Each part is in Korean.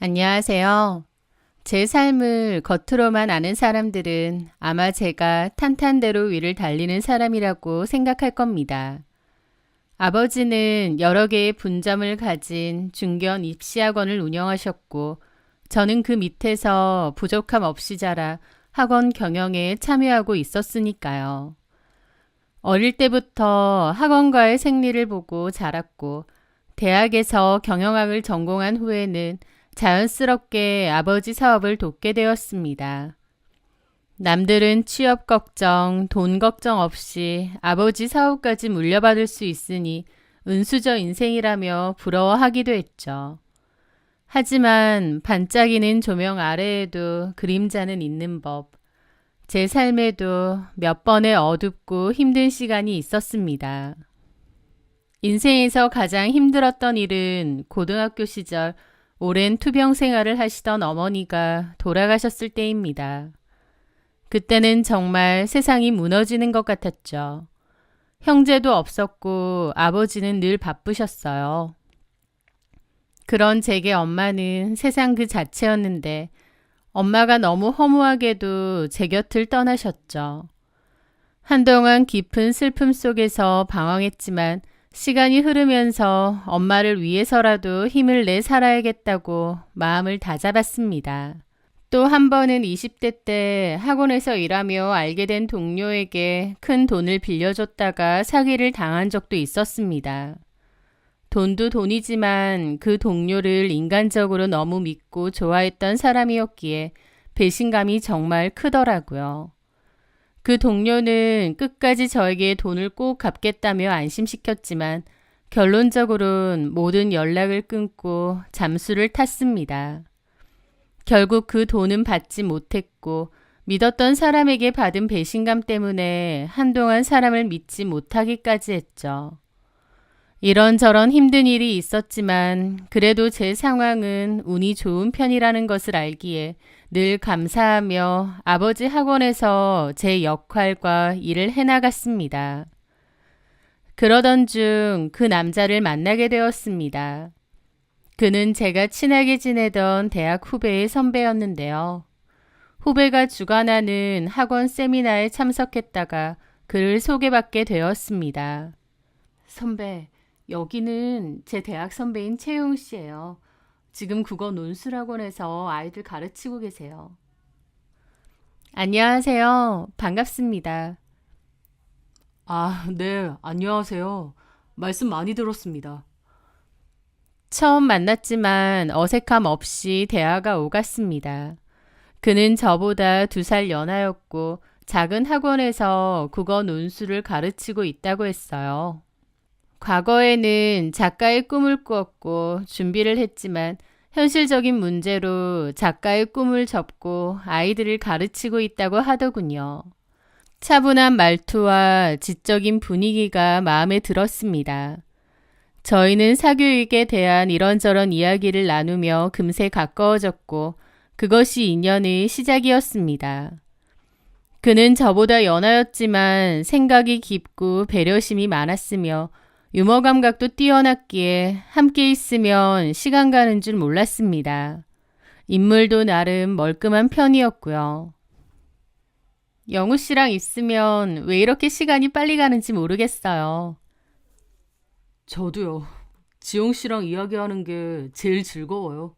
안녕하세요. 제 삶을 겉으로만 아는 사람들은 아마 제가 탄탄대로 위를 달리는 사람이라고 생각할 겁니다. 아버지는 여러 개의 분점을 가진 중견 입시학원을 운영하셨고, 저는 그 밑에서 부족함 없이 자라 학원 경영에 참여하고 있었으니까요. 어릴 때부터 학원과의 생리를 보고 자랐고, 대학에서 경영학을 전공한 후에는 자연스럽게 아버지 사업을 돕게 되었습니다. 남들은 취업 걱정, 돈 걱정 없이 아버지 사업까지 물려받을 수 있으니 은수저 인생이라며 부러워하기도 했죠. 하지만 반짝이는 조명 아래에도 그림자는 있는 법. 제 삶에도 몇 번의 어둡고 힘든 시간이 있었습니다. 인생에서 가장 힘들었던 일은 고등학교 시절 오랜 투병 생활을 하시던 어머니가 돌아가셨을 때입니다. 그때는 정말 세상이 무너지는 것 같았죠. 형제도 없었고 아버지는 늘 바쁘셨어요. 그런 제게 엄마는 세상 그 자체였는데 엄마가 너무 허무하게도 제 곁을 떠나셨죠. 한동안 깊은 슬픔 속에서 방황했지만 시간이 흐르면서 엄마를 위해서라도 힘을 내 살아야겠다고 마음을 다잡았습니다. 또 한 번은 20대 때 학원에서 일하며 알게 된 동료에게 큰 돈을 빌려줬다가 사기를 당한 적도 있었습니다. 돈도 돈이지만 그 동료를 인간적으로 너무 믿고 좋아했던 사람이었기에 배신감이 정말 크더라고요. 그 동료는 끝까지 저에게 돈을 꼭 갚겠다며 안심시켰지만 결론적으로는 모든 연락을 끊고 잠수를 탔습니다. 결국 그 돈은 받지 못했고 믿었던 사람에게 받은 배신감 때문에 한동안 사람을 믿지 못하기까지 했죠. 이런저런 힘든 일이 있었지만 그래도 제 상황은 운이 좋은 편이라는 것을 알기에 늘 감사하며 아버지 학원에서 제 역할과 일을 해나갔습니다. 그러던 중 그 남자를 만나게 되었습니다. 그는 제가 친하게 지내던 대학 후배의 선배였는데요. 후배가 주관하는 학원 세미나에 참석했다가 그를 소개받게 되었습니다. 선배, 여기는 제 대학 선배인 최용 씨예요. 지금 국어 논술학원에서 아이들 가르치고 계세요. 안녕하세요. 반갑습니다. 아, 네, 안녕하세요. 말씀 많이 들었습니다. 처음 만났지만 어색함 없이 대화가 오갔습니다. 그는 저보다 2살 연하였고 작은 학원에서 국어 논술을 가르치고 있다고 했어요. 과거에는 작가의 꿈을 꾸었고 준비를 했지만 현실적인 문제로 작가의 꿈을 접고 아이들을 가르치고 있다고 하더군요. 차분한 말투와 지적인 분위기가 마음에 들었습니다. 저희는 사교육에 대한 이런저런 이야기를 나누며 금세 가까워졌고 그것이 인연의 시작이었습니다. 그는 저보다 연하였지만 생각이 깊고 배려심이 많았으며 유머 감각도 뛰어났기에 함께 있으면 시간 가는 줄 몰랐습니다. 인물도 나름 멀끔한 편이었고요. 영우 씨랑 있으면 왜 이렇게 시간이 빨리 가는지 모르겠어요. 저도요. 지영 씨랑 이야기하는 게 제일 즐거워요.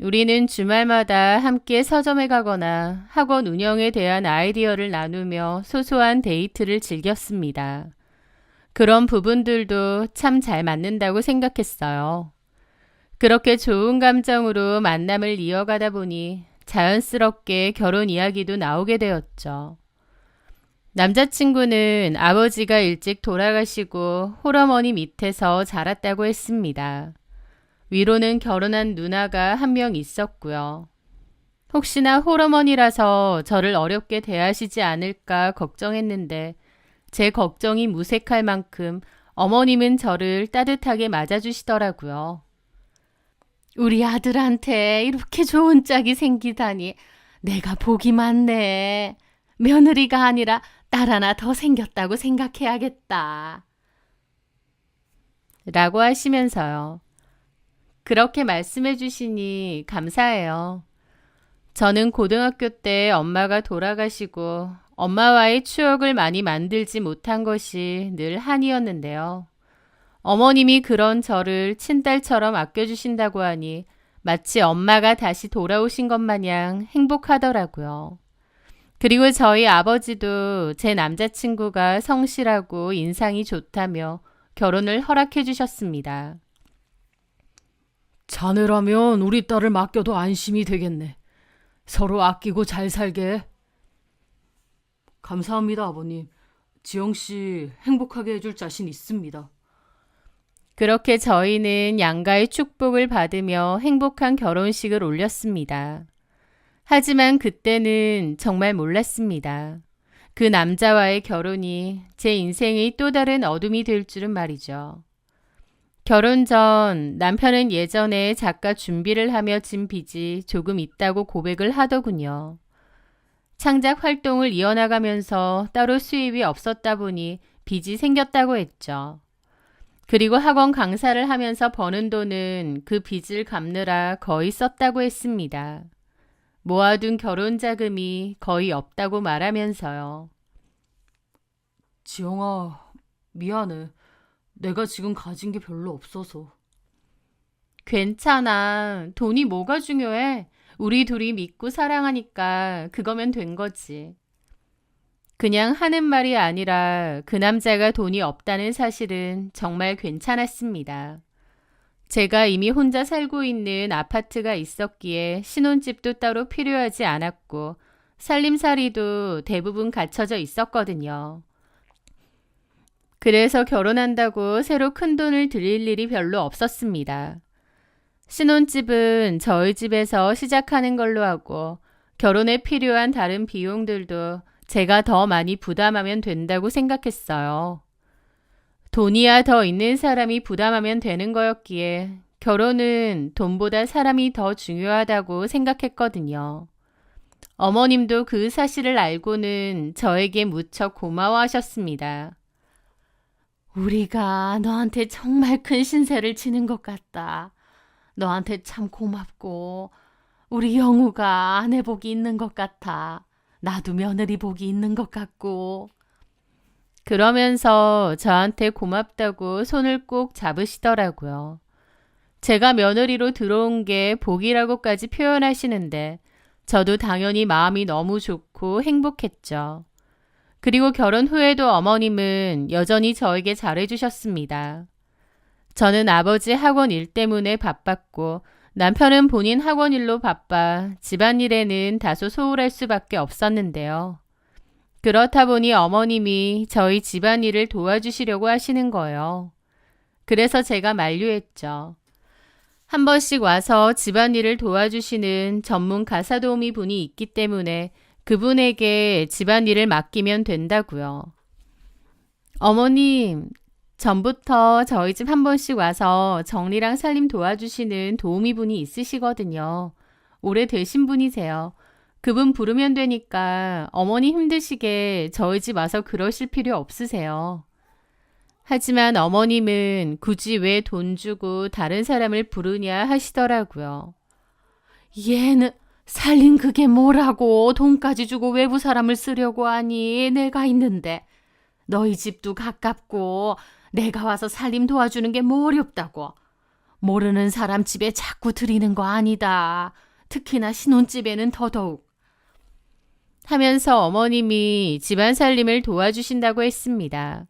우리는 주말마다 함께 서점에 가거나 학원 운영에 대한 아이디어를 나누며 소소한 데이트를 즐겼습니다. 그런 부분들도 참 잘 맞는다고 생각했어요. 그렇게 좋은 감정으로 만남을 이어가다 보니 자연스럽게 결혼 이야기도 나오게 되었죠. 남자친구는 아버지가 일찍 돌아가시고 홀어머니 밑에서 자랐다고 했습니다. 위로는 결혼한 누나가 한 명 있었고요. 혹시나 홀어머니라서 저를 어렵게 대하시지 않을까 걱정했는데 제 걱정이 무색할 만큼 어머님은 저를 따뜻하게 맞아주시더라고요. 우리 아들한테 이렇게 좋은 짝이 생기다니 내가 복이 많네. 며느리가 아니라 딸 하나 더 생겼다고 생각해야겠다. 라고 하시면서요. 그렇게 말씀해 주시니 감사해요. 저는 고등학교 때 엄마가 돌아가시고 엄마와의 추억을 많이 만들지 못한 것이 늘 한이었는데요. 어머님이 그런 저를 친딸처럼 아껴주신다고 하니 마치 엄마가 다시 돌아오신 것 마냥 행복하더라고요. 그리고 저희 아버지도 제 남자친구가 성실하고 인상이 좋다며 결혼을 허락해 주셨습니다. 자네라면 우리 딸을 맡겨도 안심이 되겠네. 서로 아끼고 잘 살게. 감사합니다, 아버님. 지영 씨 행복하게 해줄 자신 있습니다. 그렇게 저희는 양가의 축복을 받으며 행복한 결혼식을 올렸습니다. 하지만 그때는 정말 몰랐습니다. 그 남자와의 결혼이 제 인생의 또 다른 어둠이 될 줄은 말이죠. 결혼 전 남편은 예전에 작가 준비를 하며 진 빚이 조금 있다고 고백을 하더군요. 창작 활동을 이어나가면서 따로 수입이 없었다 보니 빚이 생겼다고 했죠. 그리고 학원 강사를 하면서 버는 돈은 그 빚을 갚느라 거의 썼다고 했습니다. 모아둔 결혼 자금이 거의 없다고 말하면서요. 지영아, 미안해. 내가 지금 가진 게 별로 없어서. 괜찮아. 돈이 뭐가 중요해? 우리 둘이 믿고 사랑하니까 그거면 된 거지. 그냥 하는 말이 아니라 그 남자가 돈이 없다는 사실은 정말 괜찮았습니다. 제가 이미 혼자 살고 있는 아파트가 있었기에 신혼집도 따로 필요하지 않았고 살림살이도 대부분 갖춰져 있었거든요. 그래서 결혼한다고 새로 큰 돈을 들일 일이 별로 없었습니다. 신혼집은 저희 집에서 시작하는 걸로 하고 결혼에 필요한 다른 비용들도 제가 더 많이 부담하면 된다고 생각했어요. 돈이야 더 있는 사람이 부담하면 되는 거였기에 결혼은 돈보다 사람이 더 중요하다고 생각했거든요. 어머님도 그 사실을 알고는 저에게 무척 고마워하셨습니다. 우리가 너한테 정말 큰 신세를 지는 것 같다. 너한테 참 고맙고 우리 영우가 아내 복이 있는 것 같아. 나도 며느리 복이 있는 것 같고. 그러면서 저한테 고맙다고 손을 꼭 잡으시더라고요. 제가 며느리로 들어온 게 복이라고까지 표현하시는데 저도 당연히 마음이 너무 좋고 행복했죠. 그리고 결혼 후에도 어머님은 여전히 저에게 잘해주셨습니다. 저는 아버지 학원 일 때문에 바빴고 남편은 본인 학원 일로 바빠 집안일에는 다소 소홀할 수밖에 없었는데요. 그렇다 보니 어머님이 저희 집안일을 도와주시려고 하시는 거예요. 그래서 제가 만류했죠. 한 번씩 와서 집안일을 도와주시는 전문 가사도우미 분이 있기 때문에 그분에게 집안일을 맡기면 된다고요. 어머님, 전부터 저희 집 한 번씩 와서 정리랑 살림 도와주시는 도우미 분이 있으시거든요. 오래되신 분이세요. 그분 부르면 되니까 어머니 힘드시게 저희 집 와서 그러실 필요 없으세요. 하지만 어머님은 굳이 왜 돈 주고 다른 사람을 부르냐 하시더라고요. 얘는 살림 그게 뭐라고 돈까지 주고 외부 사람을 쓰려고 하니 내가 있는데 너희 집도 가깝고 내가 와서 살림 도와주는 게 뭐 어렵다고. 모르는 사람 집에 자꾸 들이는 거 아니다. 특히나 신혼집에는 더더욱. 하면서 어머님이 집안 살림을 도와주신다고 했습니다.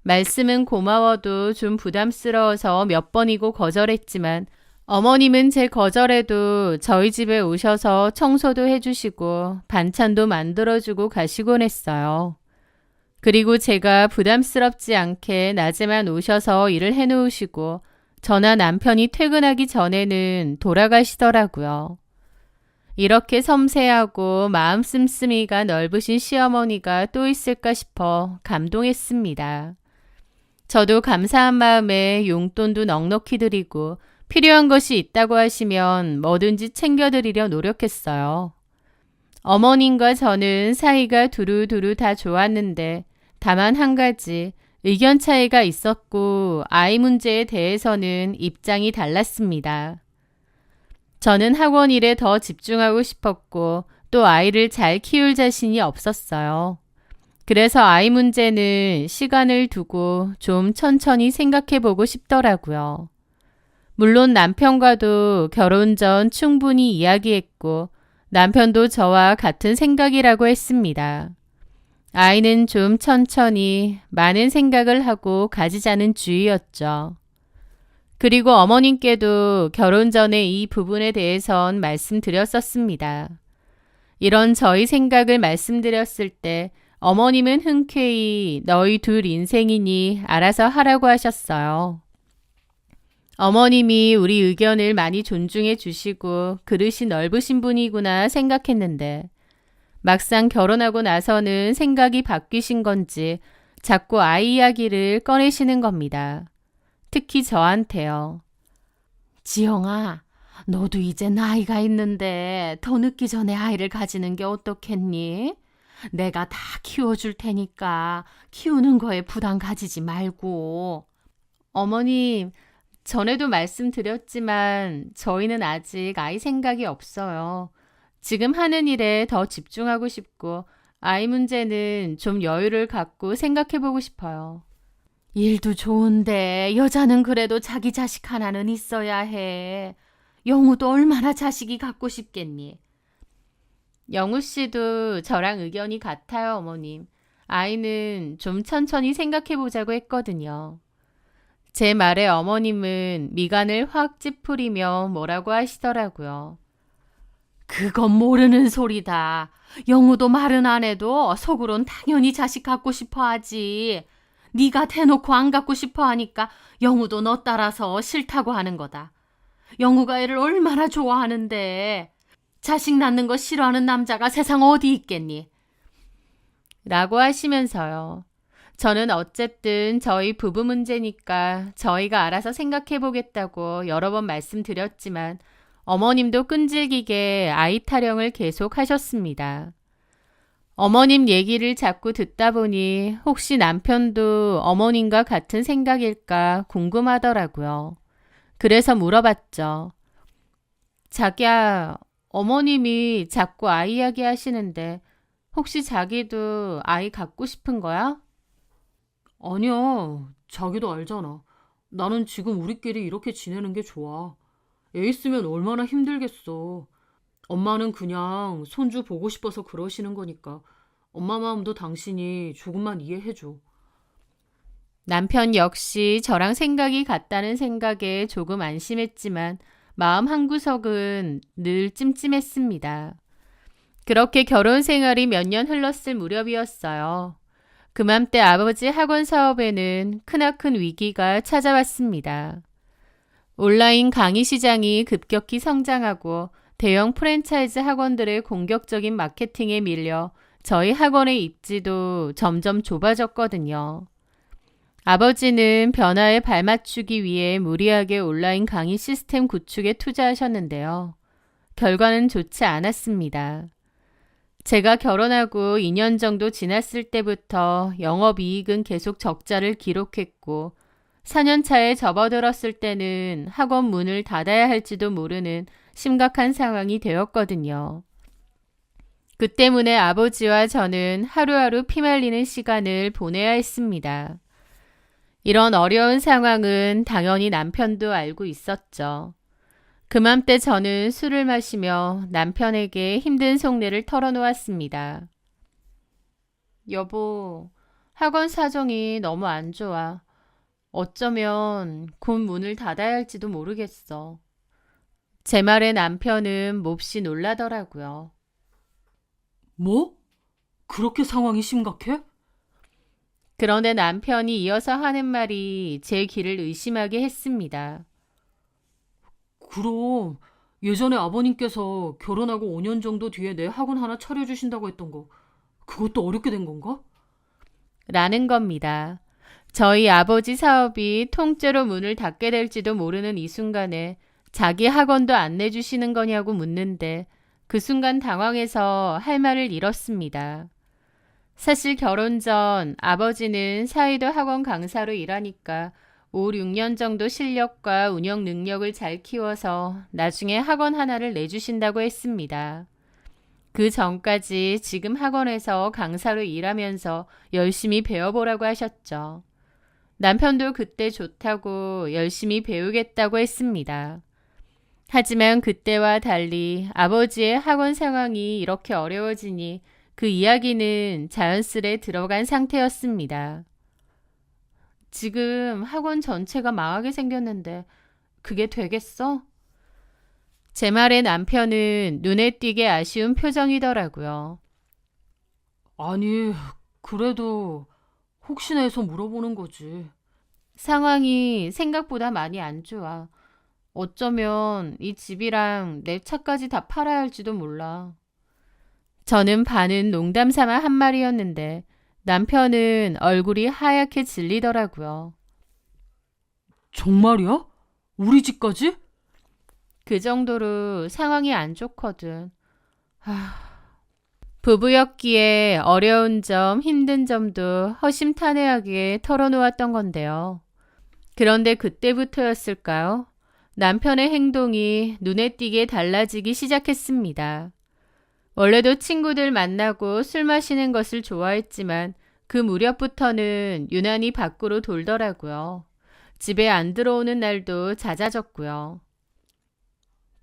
말씀은 고마워도 좀 부담스러워서 몇 번이고 거절했지만 어머님은 제 거절에도 저희 집에 오셔서 청소도 해주시고 반찬도 만들어주고 가시곤 했어요. 그리고 제가 부담스럽지 않게 낮에만 오셔서 일을 해놓으시고 저나 남편이 퇴근하기 전에는 돌아가시더라고요. 이렇게 섬세하고 마음 씀씀이가 넓으신 시어머니가 또 있을까 싶어 감동했습니다. 저도 감사한 마음에 용돈도 넉넉히 드리고 필요한 것이 있다고 하시면 뭐든지 챙겨드리려 노력했어요. 어머님과 저는 사이가 두루두루 다 좋았는데 다만 한 가지 의견 차이가 있었고 아이 문제에 대해서는 입장이 달랐습니다. 저는 학원 일에 더 집중하고 싶었고 또 아이를 잘 키울 자신이 없었어요. 그래서 아이 문제는 시간을 두고 좀 천천히 생각해 보고 싶더라고요. 물론 남편과도 결혼 전 충분히 이야기했고 남편도 저와 같은 생각이라고 했습니다. 아이는 좀 천천히 많은 생각을 하고 가지자는 주의였죠. 그리고 어머님께도 결혼 전에 이 부분에 대해선 말씀드렸었습니다. 이런 저희 생각을 말씀드렸을 때 어머님은 흔쾌히 너희 둘 인생이니 알아서 하라고 하셨어요. 어머님이 우리 의견을 많이 존중해 주시고 그릇이 넓으신 분이구나 생각했는데 막상 결혼하고 나서는 생각이 바뀌신 건지 자꾸 아이 이야기를 꺼내시는 겁니다. 특히 저한테요. 지영아, 너도 이제 나이가 있는데 더 늦기 전에 아이를 가지는 게 어떻겠니? 내가 다 키워줄 테니까 키우는 거에 부담 가지지 말고. 어머님, 전에도 말씀드렸지만 저희는 아직 아이 생각이 없어요. 지금 하는 일에 더 집중하고 싶고 아이 문제는 좀 여유를 갖고 생각해보고 싶어요. 일도 좋은데 여자는 그래도 자기 자식 하나는 있어야 해. 영우도 얼마나 자식이 갖고 싶겠니? 영우 씨도 저랑 의견이 같아요, 어머님. 아이는 좀 천천히 생각해보자고 했거든요. 제 말에 어머님은 미간을 확 찌푸리며 뭐라고 하시더라고요. 그건 모르는 소리다. 영우도 말은 안 해도 속으론 당연히 자식 갖고 싶어 하지. 네가 대놓고 안 갖고 싶어 하니까 영우도 너 따라서 싫다고 하는 거다. 영우가 애를 얼마나 좋아하는데 자식 낳는 거 싫어하는 남자가 세상 어디 있겠니? 라고 하시면서요. 저는 어쨌든 저희 부부 문제니까 저희가 알아서 생각해 보겠다고 여러 번 말씀드렸지만 어머님도 끈질기게 아이 타령을 계속 하셨습니다. 어머님 얘기를 자꾸 듣다 보니 혹시 남편도 어머님과 같은 생각일까 궁금하더라고요. 그래서 물어봤죠. 자기야, 어머님이 자꾸 아이 이야기 하시는데 혹시 자기도 아이 갖고 싶은 거야? 아니야. 자기도 알잖아. 나는 지금 우리끼리 이렇게 지내는 게 좋아. 애 있으면 얼마나 힘들겠어. 엄마는 그냥 손주 보고 싶어서 그러시는 거니까 엄마 마음도 당신이 조금만 이해해줘. 남편 역시 저랑 생각이 같다는 생각에 조금 안심했지만 마음 한구석은 늘 찜찜했습니다. 그렇게 결혼 생활이 몇 년 흘렀을 무렵이었어요. 그맘때 아버지 학원 사업에는 크나큰 위기가 찾아왔습니다. 온라인 강의 시장이 급격히 성장하고 대형 프랜차이즈 학원들의 공격적인 마케팅에 밀려 저희 학원의 입지도 점점 좁아졌거든요. 아버지는 변화에 발맞추기 위해 무리하게 온라인 강의 시스템 구축에 투자하셨는데요. 결과는 좋지 않았습니다. 제가 결혼하고 2년 정도 지났을 때부터 영업이익은 계속 적자를 기록했고 4년 차에 접어들었을 때는 학원 문을 닫아야 할지도 모르는 심각한 상황이 되었거든요. 그 때문에 아버지와 저는 하루하루 피말리는 시간을 보내야 했습니다. 이런 어려운 상황은 당연히 남편도 알고 있었죠. 그맘때 저는 술을 마시며 남편에게 힘든 속내를 털어놓았습니다. 여보, 학원 사정이 너무 안 좋아. 어쩌면 곧 문을 닫아야 할지도 모르겠어. 제 말에 남편은 몹시 놀라더라고요. 뭐? 그렇게 상황이 심각해? 그런데 남편이 이어서 하는 말이 제 귀를 의심하게 했습니다. 그럼 예전에 아버님께서 결혼하고 5년 정도 뒤에 내 학원 하나 차려주신다고 했던 거 그것도 어렵게 된 건가? 라는 겁니다. 저희 아버지 사업이 통째로 문을 닫게 될지도 모르는 이 순간에 자기 학원도 안 내주시는 거냐고 묻는데 그 순간 당황해서 할 말을 잃었습니다. 사실 결혼 전 아버지는 사이도 학원 강사로 일하니까 5, 6년 정도 실력과 운영 능력을 잘 키워서 나중에 학원 하나를 내주신다고 했습니다. 그 전까지 지금 학원에서 강사로 일하면서 열심히 배워보라고 하셨죠. 남편도 그때 좋다고 열심히 배우겠다고 했습니다. 하지만 그때와 달리 아버지의 학원 상황이 이렇게 어려워지니 그 이야기는 자연스레 들어간 상태였습니다. 지금 학원 전체가 망하게 생겼는데 그게 되겠어? 제 말에 남편은 눈에 띄게 아쉬운 표정이더라고요. 아니, 그래도 혹시나 해서 물어보는 거지. 상황이 생각보다 많이 안 좋아. 어쩌면 이 집이랑 내 차까지 다 팔아야 할지도 몰라. 저는 반은 농담 삼아 한 말이었는데 남편은 얼굴이 하얗게 질리더라고요. 정말이야? 우리 집까지? 그 정도로 상황이 안 좋거든. 부부였기에 어려운 점, 힘든 점도 허심탄회하게 털어놓았던 건데요. 그런데 그때부터였을까요? 남편의 행동이 눈에 띄게 달라지기 시작했습니다. 원래도 친구들 만나고 술 마시는 것을 좋아했지만 그 무렵부터는 유난히 밖으로 돌더라고요. 집에 안 들어오는 날도 잦아졌고요.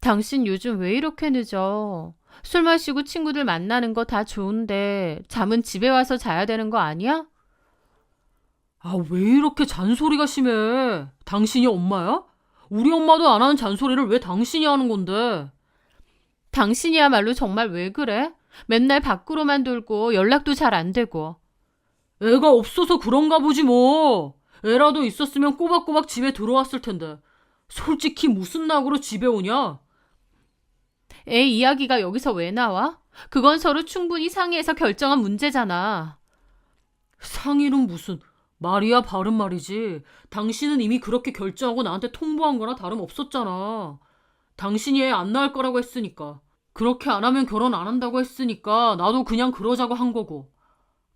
당신 요즘 왜 이렇게 늦어? 술 마시고 친구들 만나는 거 다 좋은데 잠은 집에 와서 자야 되는 거 아니야? 아, 왜 이렇게 잔소리가 심해? 당신이 엄마야? 우리 엄마도 안 하는 잔소리를 왜 당신이 하는 건데? 당신이야말로 정말 왜 그래? 맨날 밖으로만 돌고 연락도 잘 안 되고. 애가 없어서 그런가 보지 뭐. 애라도 있었으면 꼬박꼬박 집에 들어왔을 텐데. 솔직히 무슨 낙으로 집에 오냐? 애 이야기가 여기서 왜 나와? 그건 서로 충분히 상의해서 결정한 문제잖아. 상의는 무슨 말이야 바른 말이지. 당신은 이미 그렇게 결정하고 나한테 통보한 거나 다름없었잖아. 당신이 애 안 낳을 거라고 했으니까. 그렇게 안 하면 결혼 안 한다고 했으니까 나도 그냥 그러자고 한 거고.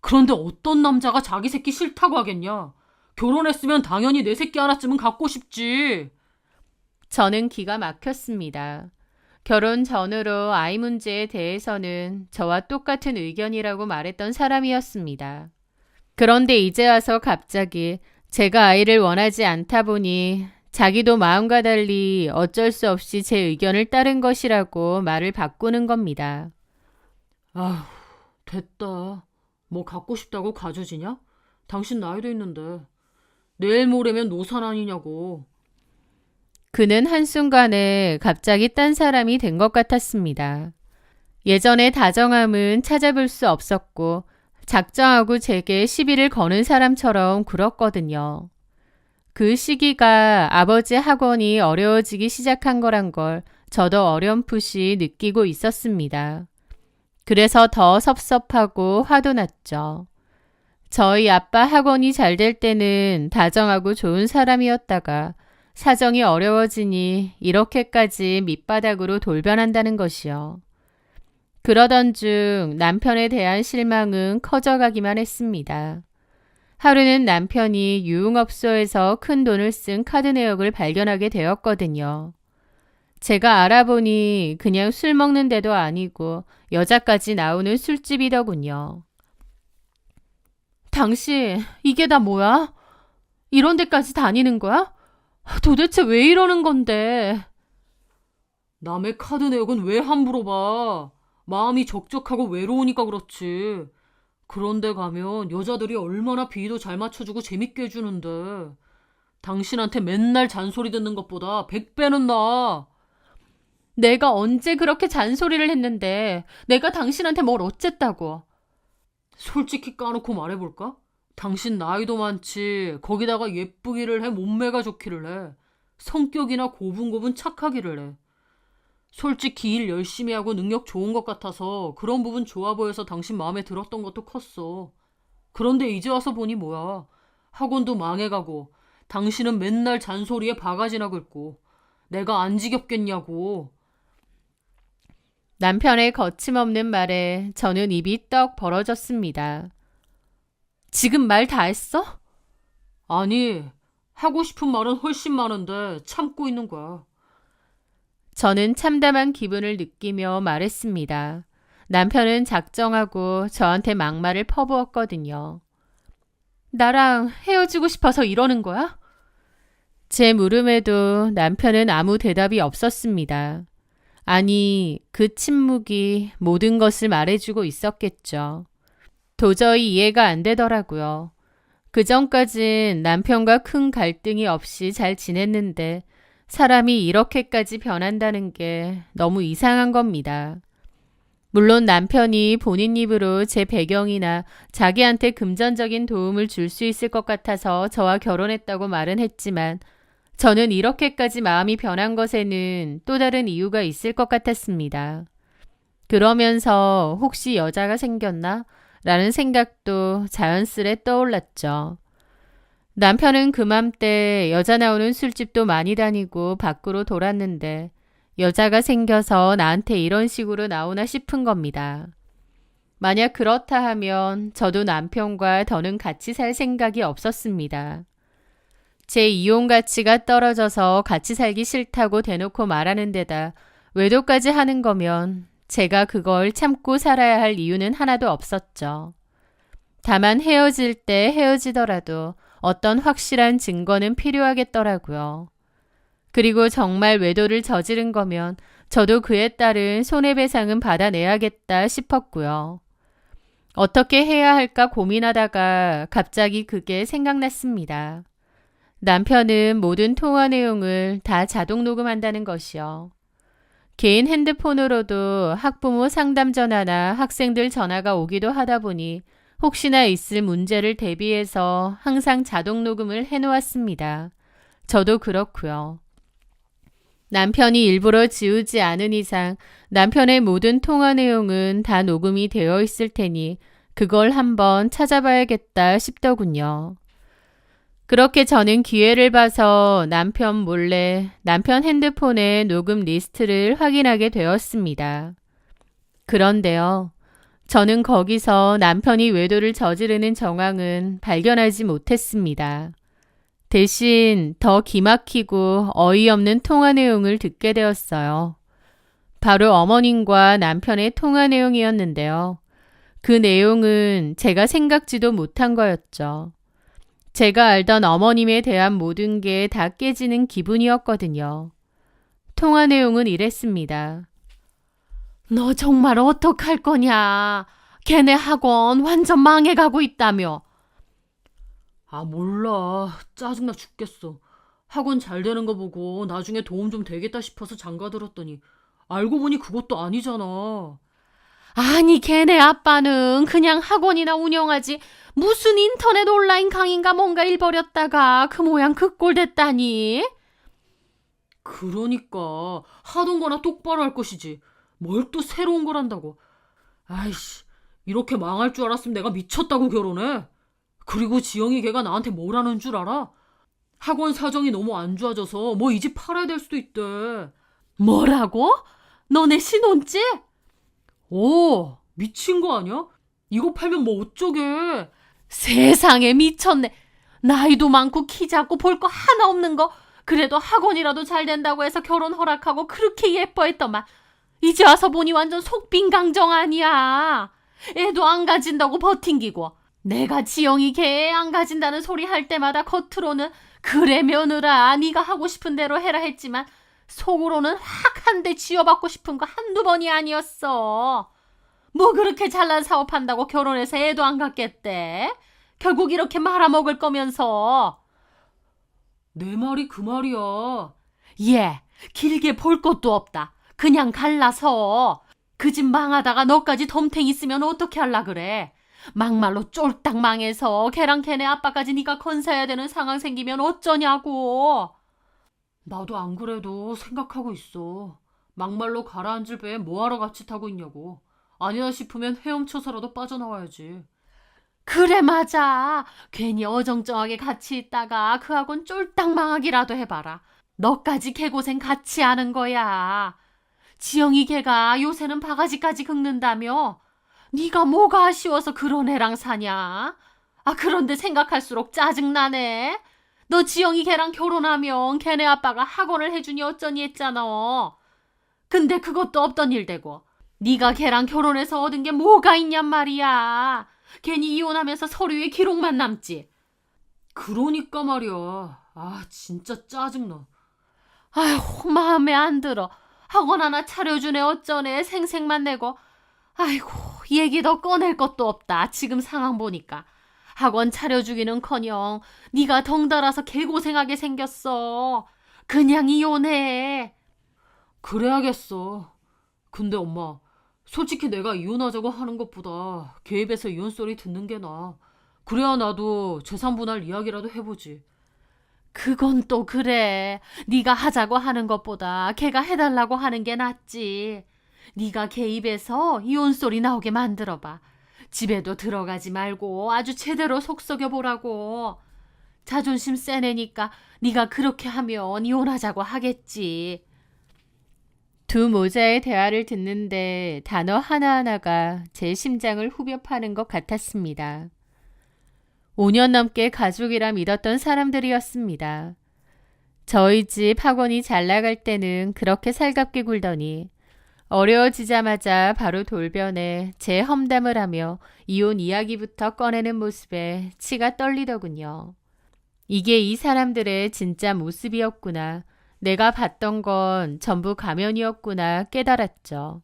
그런데 어떤 남자가 자기 새끼 싫다고 하겠냐? 결혼했으면 당연히 내 새끼 하나쯤은 갖고 싶지. 저는 기가 막혔습니다. 결혼 전으로 아이 문제에 대해서는 저와 똑같은 의견이라고 말했던 사람이었습니다. 그런데 이제 와서 갑자기 제가 아이를 원하지 않다 보니 자기도 마음과 달리 어쩔 수 없이 제 의견을 따른 것이라고 말을 바꾸는 겁니다. 아휴, 됐다. 뭐 갖고 싶다고 가져지냐? 당신 나이도 있는데. 내일 모레면 노산 아니냐고. 그는 한순간에 갑자기 딴 사람이 된 것 같았습니다. 예전의 다정함은 찾아볼 수 없었고 작정하고 제게 시비를 거는 사람처럼 굴었거든요. 그 시기가 아버지 학원이 어려워지기 시작한 거란 걸 저도 어렴풋이 느끼고 있었습니다. 그래서 더 섭섭하고 화도 났죠. 저희 아빠 학원이 잘 될 때는 다정하고 좋은 사람이었다가 사정이 어려워지니 이렇게까지 밑바닥으로 돌변한다는 것이요. 그러던 중 남편에 대한 실망은 커져가기만 했습니다. 하루는 남편이 유흥업소에서 큰 돈을 쓴 카드 내역을 발견하게 되었거든요. 제가 알아보니 그냥 술 먹는 데도 아니고 여자까지 나오는 술집이더군요. 당신, 이게 다 뭐야? 이런 데까지 다니는 거야? 도대체 왜 이러는 건데? 남의 카드 내역은 왜 함부로 봐? 마음이 적적하고 외로우니까 그렇지. 그런데 가면 여자들이 얼마나 비위도 잘 맞춰주고 재밌게 해주는데. 당신한테 맨날 잔소리 듣는 것보다 100배는 나아. 내가 언제 그렇게 잔소리를 했는데 내가 당신한테 뭘 어쨌다고? 솔직히 까놓고 말해볼까? 당신 나이도 많지. 거기다가 예쁘기를 해, 몸매가 좋기를 해. 성격이나 고분고분 착하기를 해. 솔직히 일 열심히 하고 능력 좋은 것 같아서 그런 부분 좋아 보여서 당신 마음에 들었던 것도 컸어. 그런데 이제 와서 보니 뭐야. 학원도 망해가고 당신은 맨날 잔소리에 바가지나 긁고 내가 안 지겹겠냐고. 남편의 거침없는 말에 저는 입이 떡 벌어졌습니다. 지금 말 다 했어? 아니, 하고 싶은 말은 훨씬 많은데 참고 있는 거야. 저는 참담한 기분을 느끼며 말했습니다. 남편은 작정하고 저한테 막말을 퍼부었거든요. 나랑 헤어지고 싶어서 이러는 거야? 제 물음에도 남편은 아무 대답이 없었습니다. 아니, 그 침묵이 모든 것을 말해주고 있었겠죠. 도저히 이해가 안 되더라고요. 그 전까진 남편과 큰 갈등이 없이 잘 지냈는데 사람이 이렇게까지 변한다는 게 너무 이상한 겁니다. 물론 남편이 본인 입으로 제 배경이나 자기한테 금전적인 도움을 줄 수 있을 것 같아서 저와 결혼했다고 말은 했지만 저는 이렇게까지 마음이 변한 것에는 또 다른 이유가 있을 것 같았습니다. 그러면서 혹시 여자가 생겼나? 라는 생각도 자연스레 떠올랐죠. 남편은 그맘때 여자 나오는 술집도 많이 다니고 밖으로 돌았는데 여자가 생겨서 나한테 이런 식으로 나오나 싶은 겁니다. 만약 그렇다 하면 저도 남편과 더는 같이 살 생각이 없었습니다. 제 이혼 가치가 떨어져서 같이 살기 싫다고 대놓고 말하는 데다 외도까지 하는 거면 제가 그걸 참고 살아야 할 이유는 하나도 없었죠. 다만 헤어질 때 헤어지더라도 어떤 확실한 증거는 필요하겠더라고요. 그리고 정말 외도를 저지른 거면 저도 그에 따른 손해배상은 받아내야겠다 싶었고요. 어떻게 해야 할까 고민하다가 갑자기 그게 생각났습니다. 남편은 모든 통화 내용을 다 자동 녹음한다는 것이요. 개인 핸드폰으로도 학부모 상담 전화나 학생들 전화가 오기도 하다 보니 혹시나 있을 문제를 대비해서 항상 자동 녹음을 해놓았습니다. 저도 그렇고요. 남편이 일부러 지우지 않은 이상 남편의 모든 통화 내용은 다 녹음이 되어 있을 테니 그걸 한번 찾아봐야겠다 싶더군요. 그렇게 저는 기회를 봐서 남편 몰래 남편 핸드폰의 녹음 리스트를 확인하게 되었습니다. 그런데요. 저는 거기서 남편이 외도를 저지르는 정황은 발견하지 못했습니다. 대신 더 기막히고 어이없는 통화 내용을 듣게 되었어요. 바로 어머님과 남편의 통화 내용이었는데요. 그 내용은 제가 생각지도 못한 거였죠. 제가 알던 어머님에 대한 모든 게 다 깨지는 기분이었거든요. 통화 내용은 이랬습니다. 너 정말 어떡할 거냐? 걔네 학원 완전 망해가고 있다며. 아, 몰라. 짜증나 죽겠어. 학원 잘 되는 거 보고 나중에 도움 좀 되겠다 싶어서 장가들었더니 알고 보니 그것도 아니잖아. 아니, 걔네 아빠는 그냥 학원이나 운영하지 무슨 인터넷 온라인 강의인가 뭔가 일버렸다가 그 모양 그 꼴 됐다니. 그러니까 하던 거나 똑바로 할 것이지. 뭘 또 새로운 걸 한다고. 아이씨, 이렇게 망할 줄 알았으면 내가 미쳤다고 결혼해. 그리고 지영이 걔가 나한테 뭘 하는 줄 알아? 학원 사정이 너무 안 좋아져서 뭐 이 집 팔아야 될 수도 있대. 뭐라고? 너네 신혼집? 오, 미친 거 아니야? 이거 팔면 뭐 어쩌게. 세상에 미쳤네. 나이도 많고 키 작고 볼 거 하나 없는 거. 그래도 학원이라도 잘 된다고 해서 결혼 허락하고 그렇게 예뻐했더만. 이제 와서 보니 완전 속빈강정 아니야. 애도 안 가진다고 버팅기고. 내가 지영이 걔 애 안 가진다는 소리 할 때마다 겉으로는 그래 며느라 네가 하고 싶은 대로 해라 했지만 속으로는 확 한 대 쥐어받고 싶은 거 한두 번이 아니었어. 뭐 그렇게 잘난 사업한다고 결혼해서 애도 안 갖겠대? 결국 이렇게 말아먹을 거면서. 내 말이 그 말이야. 얘 길게 볼 것도 없다. 그냥 갈라서. 그 집 망하다가 너까지 덤탱이 쓰면 어떻게 할라 그래. 막말로 쫄딱 망해서 걔랑 걔네 아빠까지 네가 건사해야 되는 상황 생기면 어쩌냐고. 나도 안 그래도 생각하고 있어. 막말로 가라앉을 배에 뭐하러 같이 타고 있냐고. 아니다 싶으면 헤엄쳐서라도 빠져나와야지. 그래 맞아. 괜히 어정쩡하게 같이 있다가 그 학원 쫄딱 망하기라도 해봐라. 너까지 개고생 같이 하는 거야. 지영이 걔가 요새는 바가지까지 긁는다며. 네가 뭐가 아쉬워서 그런 애랑 사냐? 그런데 생각할수록 짜증나네. 너 지영이 걔랑 결혼하면 걔네 아빠가 학원을 해주니 어쩌니 했잖아. 근데 그것도 없던 일 되고 네가 걔랑 결혼해서 얻은 게 뭐가 있냔 말이야. 괜히 이혼하면서 서류에 기록만 남지. 그러니까 말이야. 진짜 짜증나. 아휴, 마음에 안 들어. 학원 하나 차려주네 어쩌네 생색만 내고. 아이고, 얘기 더 꺼낼 것도 없다. 지금 상황 보니까. 학원 차려주기는커녕 네가 덩달아서 개고생하게 생겼어. 그냥 이혼해. 그래야겠어. 근데 엄마, 솔직히 내가 이혼하자고 하는 것보다 걔 입에서 이혼 소리 듣는 게 나아. 그래야 나도 재산 분할 이야기라도 해보지. 그건 또 그래. 네가 하자고 하는 것보다 걔가 해달라고 하는 게 낫지. 네가 걔 입에서 이혼 소리 나오게 만들어봐. 집에도 들어가지 말고 아주 제대로 속썩여 보라고. 자존심 세네니까 네가 그렇게 하면 이혼하자고 하겠지. 두 모자의 대화를 듣는데 단어 하나하나가 제 심장을 후벼 파는 것 같았습니다. 5년 넘게 가족이라 믿었던 사람들이었습니다. 저희 집 학원이 잘 나갈 때는 그렇게 살갑게 굴더니 어려워지자마자 바로 돌변해 제 험담을 하며 이혼 이야기부터 꺼내는 모습에 치가 떨리더군요. 이게 이 사람들의 진짜 모습이었구나. 내가 봤던 건 전부 가면이었구나 깨달았죠.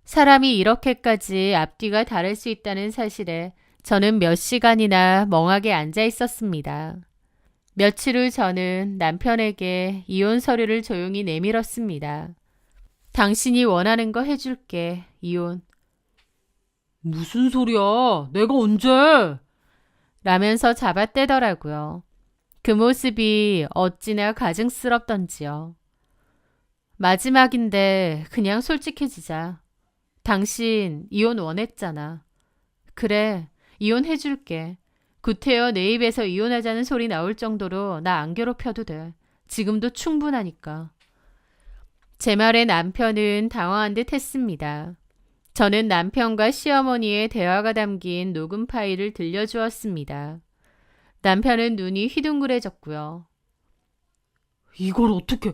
사람이 이렇게까지 앞뒤가 다를 수 있다는 사실에 저는 몇 시간이나 멍하게 앉아 있었습니다. 며칠 후 저는 남편에게 이혼 서류를 조용히 내밀었습니다. 당신이 원하는 거 해줄게. 이혼. 무슨 소리야? 내가 언제? 라면서 잡아떼더라고요. 그 모습이 어찌나 가증스럽던지요. 마지막인데 그냥 솔직해지자. 당신 이혼 원했잖아. 그래, 이혼해줄게. 구태여 내 입에서 이혼하자는 소리 나올 정도로 나 안 괴롭혀도 돼. 지금도 충분하니까. 제 말에 남편은 당황한 듯 했습니다. 저는 남편과 시어머니의 대화가 담긴 녹음 파일을 들려주었습니다. 남편은 눈이 휘둥그레졌고요. 이걸 어떻게,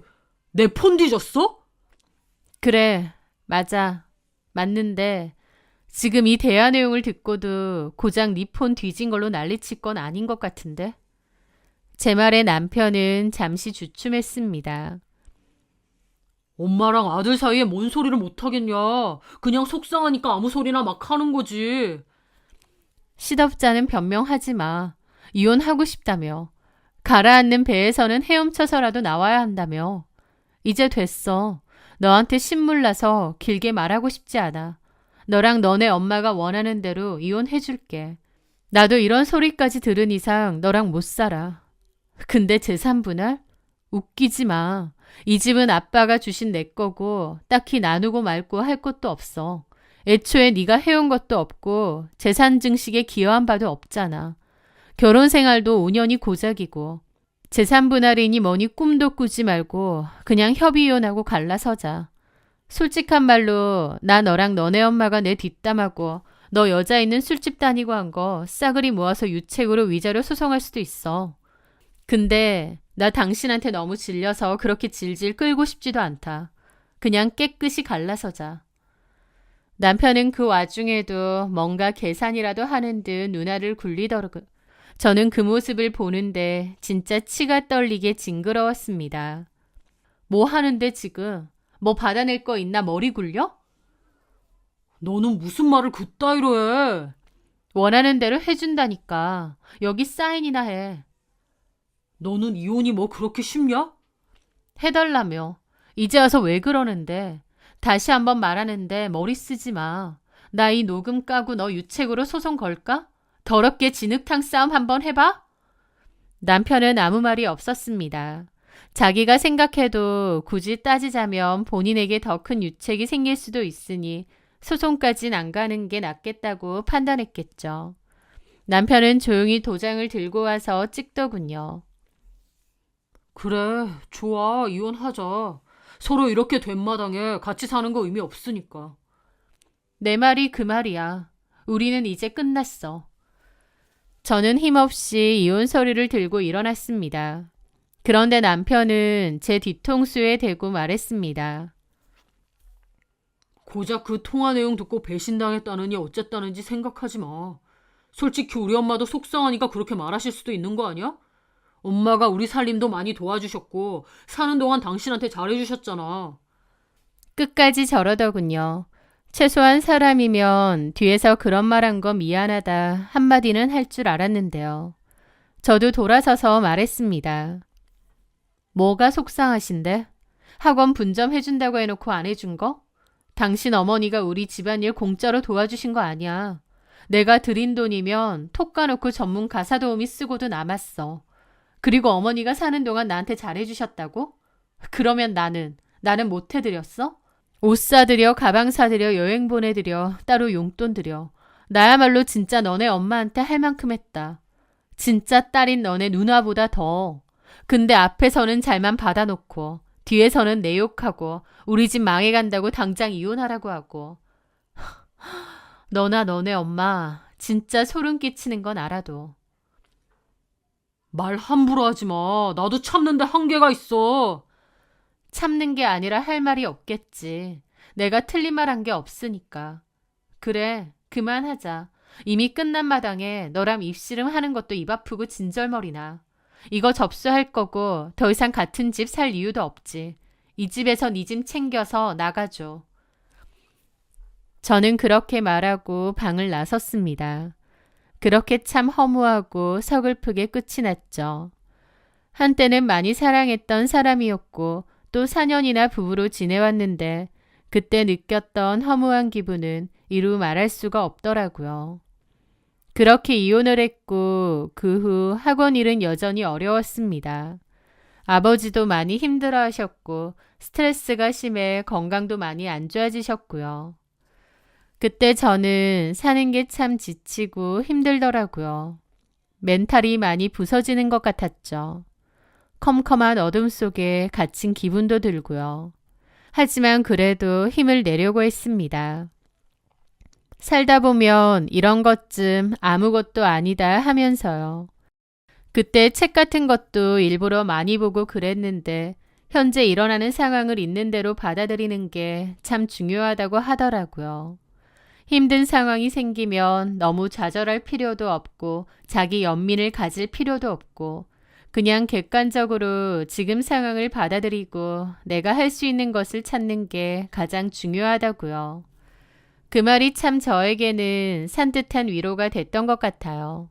내 폰 뒤졌어? 그래, 맞아. 맞는데 지금 이 대화 내용을 듣고도 고작 네 폰 뒤진 걸로 난리칠 건 아닌 것 같은데? 제 말에 남편은 잠시 주춤했습니다. 엄마랑 아들 사이에 뭔 소리를 못하겠냐. 그냥 속상하니까 아무 소리나 막 하는 거지. 시덥잖은 변명하지 마. 이혼하고 싶다며. 가라앉는 배에서는 헤엄쳐서라도 나와야 한다며. 이제 됐어. 너한테 신물 나서 길게 말하고 싶지 않아. 너랑 너네 엄마가 원하는 대로 이혼해줄게. 나도 이런 소리까지 들은 이상 너랑 못 살아. 근데 재산 분할? 웃기지 마. 이 집은 아빠가 주신 내 거고 딱히 나누고 말고 할 것도 없어. 애초에 네가 해온 것도 없고 재산 증식에 기여한 바도 없잖아. 결혼 생활도 5년이 고작이고 재산 분할이니 뭐니 꿈도 꾸지 말고 그냥 협의 이혼하고 갈라서자. 솔직한 말로 나 너랑 너네 엄마가 내 뒷담하고 너 여자 있는 술집 다니고 한 거 싸그리 모아서 유책으로 위자료 소송할 수도 있어. 근데 나 당신한테 너무 질려서 그렇게 질질 끌고 싶지도 않다. 그냥 깨끗이 갈라서자. 남편은 그 와중에도 뭔가 계산이라도 하는 듯 눈알을 굴리더라고요. 저는 그 모습을 보는데 진짜 치가 떨리게 징그러웠습니다. 뭐 하는데 지금? 뭐 받아낼 거 있나 머리 굴려? 너는 무슨 말을 그따위로 해. 원하는 대로 해준다니까. 여기 사인이나 해. 너는 이혼이 뭐 그렇게 쉽냐? 해달라며. 이제 와서 왜 그러는데. 다시 한번 말하는데 머리 쓰지 마. 나 이 녹음 까고 너 유책으로 소송 걸까? 더럽게 진흙탕 싸움 한번 해봐? 남편은 아무 말이 없었습니다. 자기가 생각해도 굳이 따지자면 본인에게 더 큰 유책이 생길 수도 있으니 소송까진 안 가는 게 낫겠다고 판단했겠죠. 남편은 조용히 도장을 들고 와서 찍더군요. 그래, 좋아, 이혼하자. 서로 이렇게 된 마당에 같이 사는 거 의미 없으니까. 내 말이 그 말이야. 우리는 이제 끝났어. 저는 힘없이 이혼 서류를 들고 일어났습니다. 그런데 남편은 제 뒤통수에 대고 말했습니다. 고작 그 통화 내용 듣고 배신당했다느니 어쨌다는지 생각하지 마. 솔직히 우리 엄마도 속상하니까 그렇게 말하실 수도 있는 거 아니야? 엄마가 우리 살림도 많이 도와주셨고 사는 동안 당신한테 잘해주셨잖아. 끝까지 저러더군요. 최소한 사람이면 뒤에서 그런 말 한 거 미안하다 한마디는 할 줄 알았는데요. 저도 돌아서서 말했습니다. 뭐가 속상하신데? 학원 분점 해준다고 해놓고 안 해준 거? 당신 어머니가 우리 집안일 공짜로 도와주신 거 아니야. 내가 드린 돈이면 톡 까놓고 전문 가사 도우미 쓰고도 남았어. 그리고 어머니가 사는 동안 나한테 잘해주셨다고? 그러면 나는 못 해드렸어? 옷 사드려, 가방 사드려, 여행 보내드려, 따로 용돈 드려. 나야말로 진짜 너네 엄마한테 할 만큼 했다. 진짜 딸인 너네 누나보다 더. 근데 앞에서는 잘만 받아놓고 뒤에서는 내 욕하고 우리 집 망해간다고 당장 이혼하라고 하고. 너나 너네 엄마 진짜 소름 끼치는 건 알아도. 말 함부로 하지 마. 나도 참는데 한계가 있어. 참는 게 아니라 할 말이 없겠지. 내가 틀린 말 한 게 없으니까. 그래, 그만하자. 이미 끝난 마당에 너랑 입씨름 하는 것도 입 아프고 진절머리나. 이거 접수할 거고 더 이상 같은 집 살 이유도 없지. 이 집에서 네 짐 챙겨서 나가줘. 저는 그렇게 말하고 방을 나섰습니다. 그렇게 참 허무하고 서글프게 끝이 났죠. 한때는 많이 사랑했던 사람이었고 또 4년이나 부부로 지내왔는데 그때 느꼈던 허무한 기분은 이루 말할 수가 없더라고요. 그렇게 이혼을 했고 그 후 학원 일은 여전히 어려웠습니다. 아버지도 많이 힘들어하셨고 스트레스가 심해 건강도 많이 안 좋아지셨고요. 그때 저는 사는 게 참 지치고 힘들더라고요. 멘탈이 많이 부서지는 것 같았죠. 컴컴한 어둠 속에 갇힌 기분도 들고요. 하지만 그래도 힘을 내려고 했습니다. 살다 보면 이런 것쯤 아무것도 아니다 하면서요. 그때 책 같은 것도 일부러 많이 보고 그랬는데 현재 일어나는 상황을 있는 대로 받아들이는 게 참 중요하다고 하더라고요. 힘든 상황이 생기면 너무 좌절할 필요도 없고 자기 연민을 가질 필요도 없고 그냥 객관적으로 지금 상황을 받아들이고 내가 할 수 있는 것을 찾는 게 가장 중요하다고요. 그 말이 참 저에게는 산뜻한 위로가 됐던 것 같아요.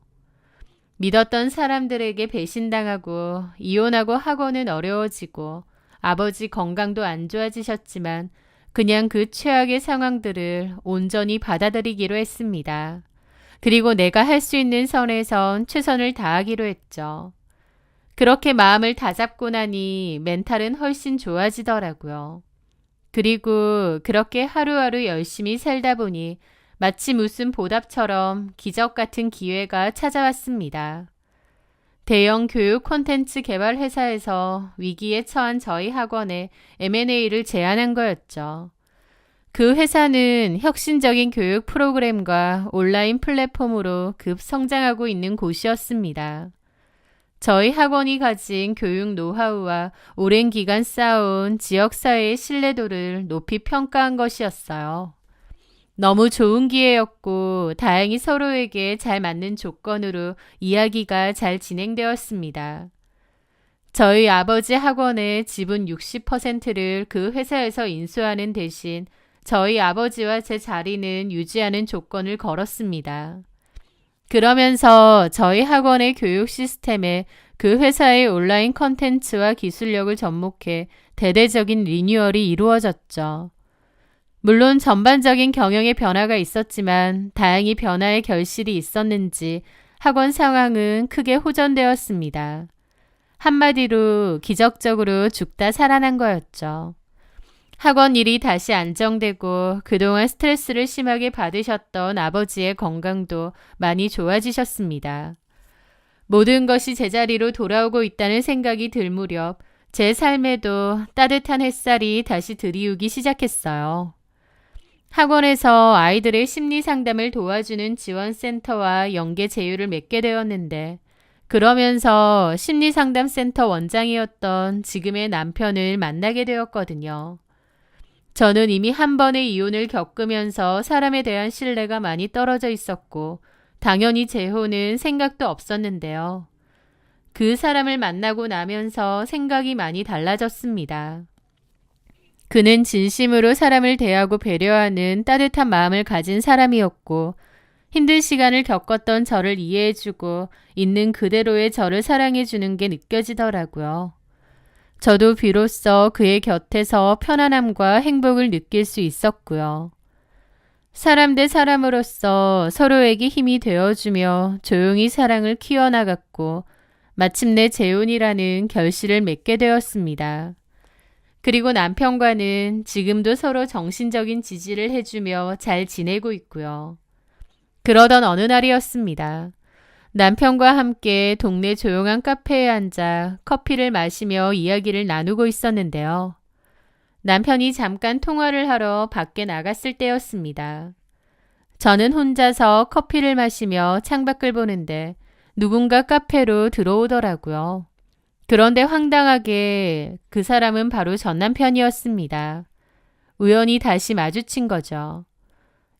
믿었던 사람들에게 배신당하고 이혼하고 학원은 어려워지고 아버지 건강도 안 좋아지셨지만 그냥 그 최악의 상황들을 온전히 받아들이기로 했습니다. 그리고 내가 할 수 있는 선에선 최선을 다하기로 했죠. 그렇게 마음을 다잡고 나니 멘탈은 훨씬 좋아지더라고요. 그리고 그렇게 하루하루 열심히 살다 보니 마치 무슨 보답처럼 기적 같은 기회가 찾아왔습니다. 대형 교육 콘텐츠 개발 회사에서 위기에 처한 저희 학원에 M&A를 제안한 거였죠. 그 회사는 혁신적인 교육 프로그램과 온라인 플랫폼으로 급 성장하고 있는 곳이었습니다. 저희 학원이 가진 교육 노하우와 오랜 기간 쌓아온 지역사회의 신뢰도를 높이 평가한 것이었어요. 너무 좋은 기회였고 다행히 서로에게 잘 맞는 조건으로 이야기가 잘 진행되었습니다. 저희 아버지 학원의 지분 60%를 그 회사에서 인수하는 대신 저희 아버지와 제 자리는 유지하는 조건을 걸었습니다. 그러면서 저희 학원의 교육 시스템에 그 회사의 온라인 컨텐츠와 기술력을 접목해 대대적인 리뉴얼이 이루어졌죠. 물론 전반적인 경영의 변화가 있었지만 다행히 변화의 결실이 있었는지 학원 상황은 크게 호전되었습니다. 한마디로 기적적으로 죽다 살아난 거였죠. 학원 일이 다시 안정되고 그동안 스트레스를 심하게 받으셨던 아버지의 건강도 많이 좋아지셨습니다. 모든 것이 제자리로 돌아오고 있다는 생각이 들 무렵 제 삶에도 따뜻한 햇살이 다시 들이우기 시작했어요. 학원에서 아이들의 심리 상담을 도와주는 지원센터와 연계 제휴를 맺게 되었는데, 그러면서 심리상담센터 원장이었던 지금의 남편을 만나게 되었거든요. 저는 이미 한 번의 이혼을 겪으면서 사람에 대한 신뢰가 많이 떨어져 있었고, 당연히 재혼은 생각도 없었는데요. 그 사람을 만나고 나면서 생각이 많이 달라졌습니다. 그는 진심으로 사람을 대하고 배려하는 따뜻한 마음을 가진 사람이었고, 힘든 시간을 겪었던 저를 이해해주고 있는 그대로의 저를 사랑해주는 게 느껴지더라고요. 저도 비로소 그의 곁에서 편안함과 행복을 느낄 수 있었고요. 사람 대 사람으로서 서로에게 힘이 되어주며 조용히 사랑을 키워나갔고, 마침내 재혼이라는 결실을 맺게 되었습니다. 그리고 남편과는 지금도 서로 정신적인 지지를 해주며 잘 지내고 있고요. 그러던 어느 날이었습니다. 남편과 함께 동네 조용한 카페에 앉아 커피를 마시며 이야기를 나누고 있었는데요. 남편이 잠깐 통화를 하러 밖에 나갔을 때였습니다. 저는 혼자서 커피를 마시며 창밖을 보는데 누군가 카페로 들어오더라고요. 그런데 황당하게 그 사람은 바로 전 남편이었습니다. 우연히 다시 마주친 거죠.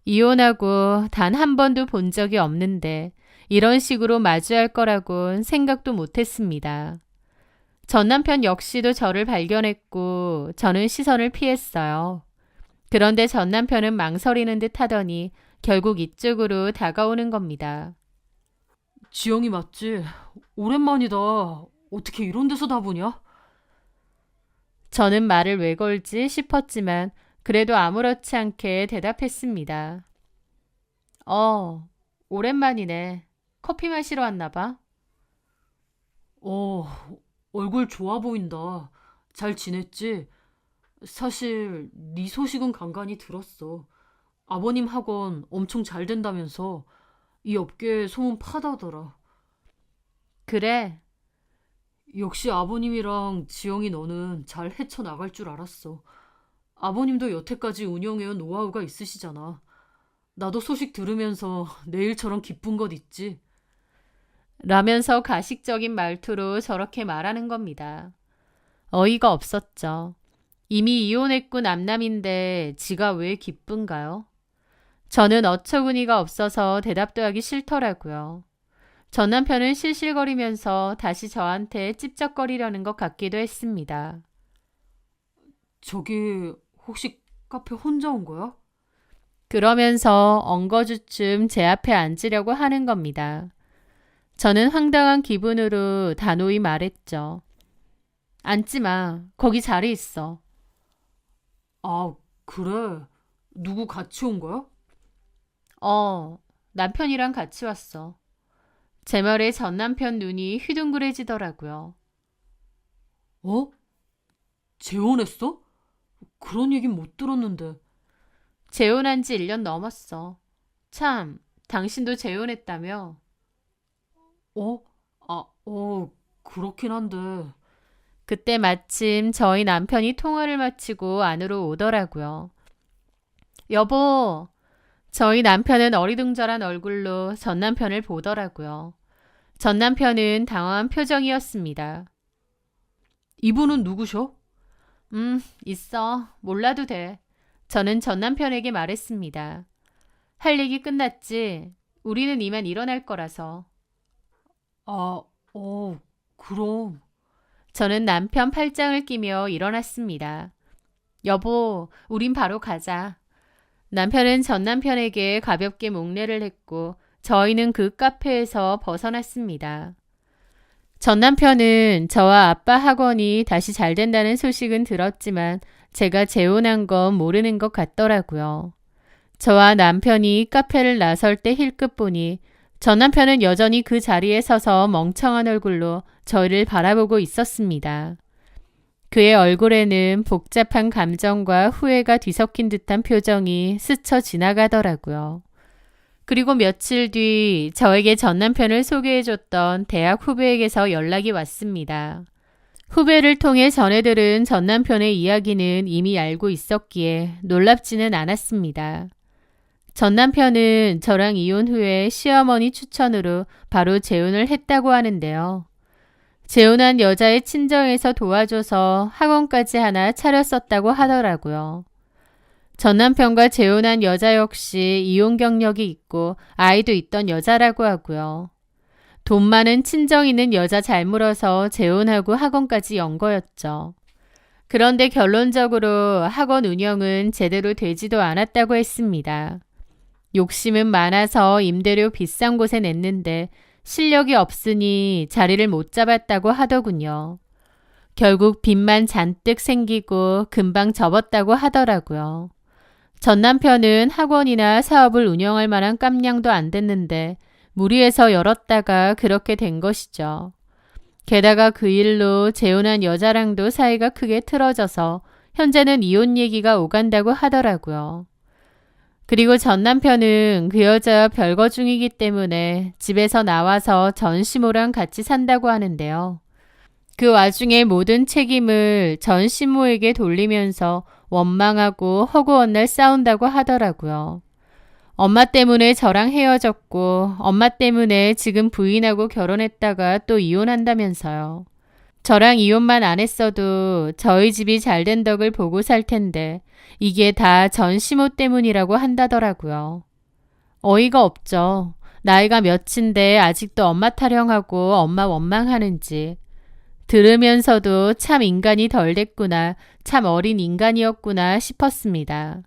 이혼하고 단 한 번도 본 적이 없는데 이런 식으로 마주할 거라곤 생각도 못했습니다. 전 남편 역시도 저를 발견했고 저는 시선을 피했어요. 그런데 전 남편은 망설이는 듯 하더니 결국 이쪽으로 다가오는 겁니다. 지영이 맞지? 오랜만이다. 어떻게 이런 데서 다 보냐? 저는 말을 왜 걸지 싶었지만 그래도 아무렇지 않게 대답했습니다. 오랜만이네. 커피 마시러 왔나 봐. 얼굴 좋아 보인다. 잘 지냈지? 사실 네 소식은 간간히 들었어. 아버님 학원 엄청 잘 된다면서 이 업계에 소문 파다더라. 그래. 역시 아버님이랑 지영이 너는 잘 헤쳐나갈 줄 알았어. 아버님도 여태까지 운영해온 노하우가 있으시잖아. 나도 소식 들으면서 내일처럼 기쁜 것 있지. 라면서 가식적인 말투로 저렇게 말하는 겁니다. 어이가 없었죠. 이미 이혼했고 남남인데 지가 왜 기쁜가요? 저는 어처구니가 없어서 대답도 하기 싫더라고요. 전 남편은 실실거리면서 다시 저한테 찝쩍거리려는 것 같기도 했습니다. 저기 혹시 카페 혼자 온 거야? 그러면서 엉거주춤 제 앞에 앉으려고 하는 겁니다. 저는 황당한 기분으로 단호히 말했죠. 앉지 마. 거기 자리 있어. 아, 그래. 누구 같이 온 거야? 남편이랑 같이 왔어. 제 말에 전 남편 눈이 휘둥그레지더라고요. 재혼했어? 그런 얘긴 못 들었는데. 재혼한 지 1년 넘었어. 참, 당신도 재혼했다며? 그렇긴 한데. 그때 마침 저희 남편이 통화를 마치고 안으로 오더라고요. 여보, 저희 남편은 어리둥절한 얼굴로 전 남편을 보더라고요. 전 남편은 당황한 표정이었습니다. 이분은 누구셔? 있어. 몰라도 돼. 저는 전 남편에게 말했습니다. 할 얘기 끝났지? 우리는 이만 일어날 거라서. 그럼. 저는 남편 팔짱을 끼며 일어났습니다. 여보, 우린 바로 가자. 남편은 전 남편에게 가볍게 목례를 했고 저희는 그 카페에서 벗어났습니다. 전 남편은 저와 아빠 학원이 다시 잘 된다는 소식은 들었지만 제가 재혼한 건 모르는 것 같더라고요. 저와 남편이 카페를 나설 때 힐끗 보니 전 남편은 여전히 그 자리에 서서 멍청한 얼굴로 저를 바라보고 있었습니다. 그의 얼굴에는 복잡한 감정과 후회가 뒤섞인 듯한 표정이 스쳐 지나가더라고요. 그리고 며칠 뒤 저에게 전 남편을 소개해줬던 대학 후배에게서 연락이 왔습니다. 후배를 통해 전해 들은 전 남편의 이야기는 이미 알고 있었기에 놀랍지는 않았습니다. 전 남편은 저랑 이혼 후에 시어머니 추천으로 바로 재혼을 했다고 하는데요. 재혼한 여자의 친정에서 도와줘서 학원까지 하나 차렸었다고 하더라고요. 전 남편과 재혼한 여자 역시 이혼 경력이 있고 아이도 있던 여자라고 하고요. 돈 많은 친정 있는 여자 잘 물어서 재혼하고 학원까지 연 거였죠. 그런데 결론적으로 학원 운영은 제대로 되지도 않았다고 했습니다. 욕심은 많아서 임대료 비싼 곳에 냈는데 실력이 없으니 자리를 못 잡았다고 하더군요. 결국 빚만 잔뜩 생기고 금방 접었다고 하더라고요. 전 남편은 학원이나 사업을 운영할 만한 깜냥도 안 됐는데 무리해서 열었다가 그렇게 된 것이죠. 게다가 그 일로 재혼한 여자랑도 사이가 크게 틀어져서 현재는 이혼 얘기가 오간다고 하더라고요. 그리고 전 남편은 그 여자와 별거 중이기 때문에 집에서 나와서 전 시모랑 같이 산다고 하는데요. 그 와중에 모든 책임을 전 시모에게 돌리면서 원망하고 허구헌날 싸운다고 하더라고요. 엄마 때문에 저랑 헤어졌고 엄마 때문에 지금 부인하고 결혼했다가 또 이혼한다면서요. 저랑 이혼만 안 했어도 저희 집이 잘된 덕을 보고 살 텐데 이게 다 전 시모 때문이라고 한다더라고요. 어이가 없죠. 나이가 몇인데 아직도 엄마 타령하고 엄마 원망하는지. 들으면서도 참 인간이 덜 됐구나, 참 어린 인간이었구나 싶었습니다.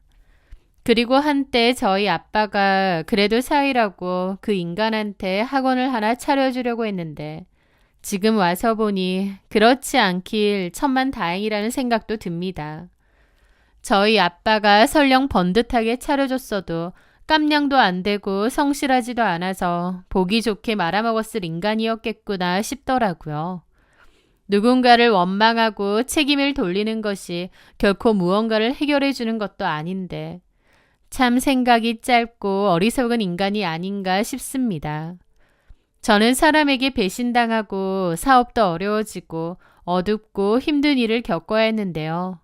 그리고 한때 저희 아빠가 그래도 사이라고 그 인간한테 학원을 하나 차려주려고 했는데 지금 와서 보니 그렇지 않길 천만 다행이라는 생각도 듭니다. 저희 아빠가 설령 번듯하게 차려줬어도 깜냥도 안 되고 성실하지도 않아서 보기 좋게 말아먹었을 인간이었겠구나 싶더라고요. 누군가를 원망하고 책임을 돌리는 것이 결코 무언가를 해결해 주는 것도 아닌데 참 생각이 짧고 어리석은 인간이 아닌가 싶습니다. 저는 사람에게 배신당하고 사업도 어려워지고 어둡고 힘든 일을 겪어야 했는데요.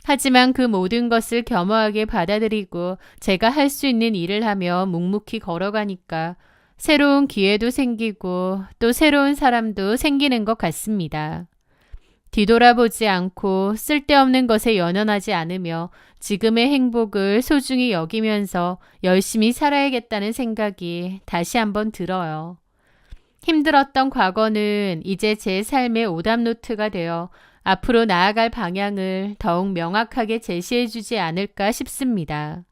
하지만 그 모든 것을 겸허하게 받아들이고 제가 할 수 있는 일을 하며 묵묵히 걸어가니까 새로운 기회도 생기고 또 새로운 사람도 생기는 것 같습니다. 뒤돌아보지 않고 쓸데없는 것에 연연하지 않으며 지금의 행복을 소중히 여기면서 열심히 살아야겠다는 생각이 다시 한번 들어요. 힘들었던 과거는 이제 제 삶의 오답노트가 되어 앞으로 나아갈 방향을 더욱 명확하게 제시해 주지 않을까 싶습니다.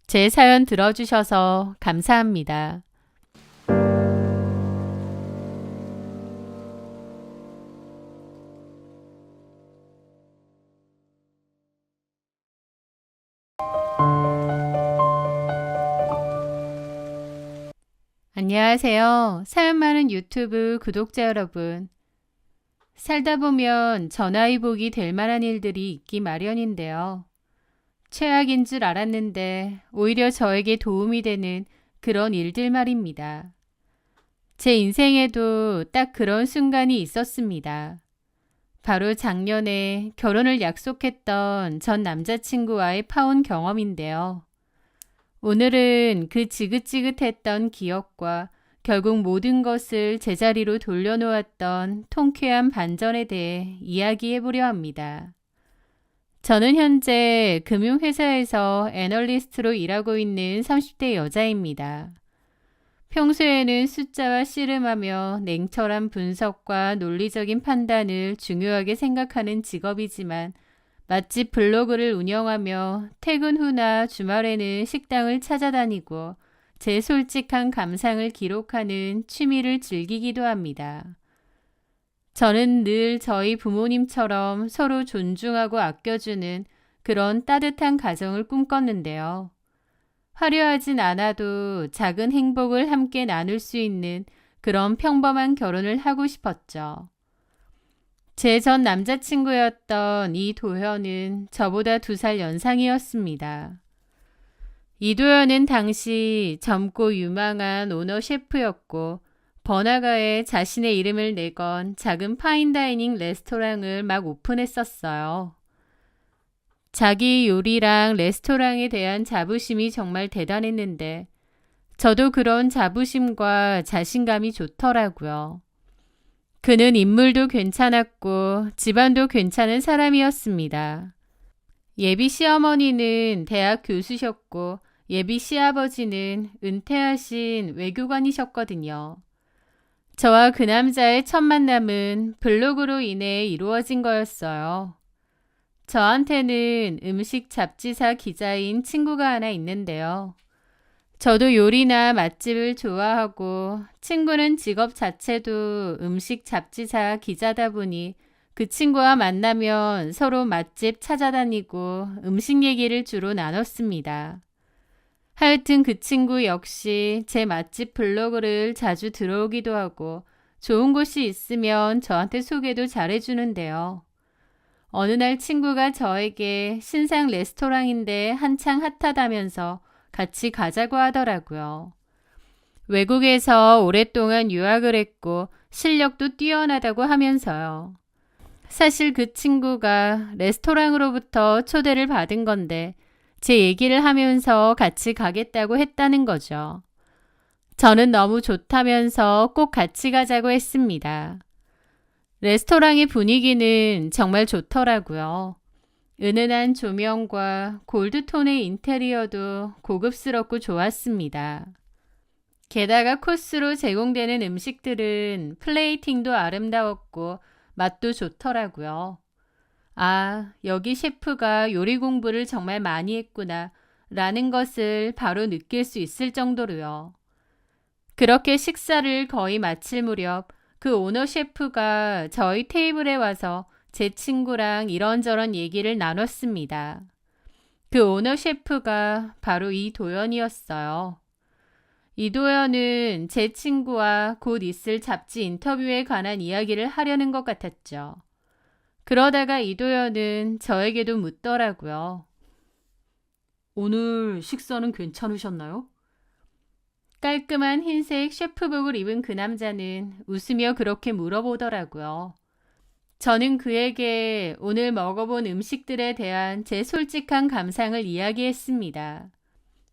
제 사연 들어주셔서 감사합니다. 안녕하세요. 사연 많은 유튜브 구독자 여러분. 살다 보면 전화위복이 될 만한 일들이 있기 마련인데요. 최악인 줄 알았는데 오히려 저에게 도움이 되는 그런 일들 말입니다. 제 인생에도 딱 그런 순간이 있었습니다. 바로 작년에 결혼을 약속했던 전 남자친구와의 파혼 경험인데요. 오늘은 그 지긋지긋했던 기억과 결국 모든 것을 제자리로 돌려놓았던 통쾌한 반전에 대해 이야기해보려 합니다. 저는 현재 금융회사에서 애널리스트로 일하고 있는 30대 여자입니다. 평소에는 숫자와 씨름하며 냉철한 분석과 논리적인 판단을 중요하게 생각하는 직업이지만 맛집 블로그를 운영하며 퇴근 후나 주말에는 식당을 찾아다니고 제 솔직한 감상을 기록하는 취미를 즐기기도 합니다. 저는 늘 저희 부모님처럼 서로 존중하고 아껴주는 그런 따뜻한 가정을 꿈꿨는데요. 화려하진 않아도 작은 행복을 함께 나눌 수 있는 그런 평범한 결혼을 하고 싶었죠. 제 전 남자친구였던 이도현은 저보다 2살 연상이었습니다. 이도현은 당시 젊고 유망한 오너 셰프였고 번화가에 자신의 이름을 내건 작은 파인다이닝 레스토랑을 막 오픈했었어요. 자기 요리랑 레스토랑에 대한 자부심이 정말 대단했는데 저도 그런 자부심과 자신감이 좋더라고요. 그는 인물도 괜찮았고 집안도 괜찮은 사람이었습니다. 예비 시어머니는 대학 교수셨고 예비 시아버지는 은퇴하신 외교관이셨거든요. 저와 그 남자의 첫 만남은 블로그로 인해 이루어진 거였어요. 저한테는 음식 잡지사 기자인 친구가 하나 있는데요. 저도 요리나 맛집을 좋아하고 친구는 직업 자체도 음식 잡지사 기자다 보니 그 친구와 만나면 서로 맛집 찾아다니고 음식 얘기를 주로 나눴습니다. 하여튼 그 친구 역시 제 맛집 블로그를 자주 들어오기도 하고 좋은 곳이 있으면 저한테 소개도 잘해주는데요. 어느 날 친구가 저에게 신상 레스토랑인데 한창 핫하다면서 같이 가자고 하더라고요. 외국에서 오랫동안 유학을 했고 실력도 뛰어나다고 하면서요. 사실 그 친구가 레스토랑으로부터 초대를 받은 건데 제 얘기를 하면서 같이 가겠다고 했다는 거죠. 저는 너무 좋다면서 꼭 같이 가자고 했습니다. 레스토랑의 분위기는 정말 좋더라고요. 은은한 조명과 골드톤의 인테리어도 고급스럽고 좋았습니다. 게다가 코스로 제공되는 음식들은 플레이팅도 아름다웠고 맛도 좋더라고요. 아, 여기 셰프가 요리 공부를 정말 많이 했구나 라는 것을 바로 느낄 수 있을 정도로요. 그렇게 식사를 거의 마칠 무렵 그 오너 셰프가 저희 테이블에 와서 제 친구랑 이런저런 얘기를 나눴습니다. 그 오너 셰프가 바로 이도연이었어요. 이도연은 제 친구와 곧 있을 잡지 인터뷰에 관한 이야기를 하려는 것 같았죠. 그러다가 이도연은 저에게도 묻더라고요. 오늘 식사는 괜찮으셨나요? 깔끔한 흰색 셰프복을 입은 그 남자는 웃으며 그렇게 물어보더라고요. 저는 그에게 오늘 먹어본 음식들에 대한 제 솔직한 감상을 이야기했습니다.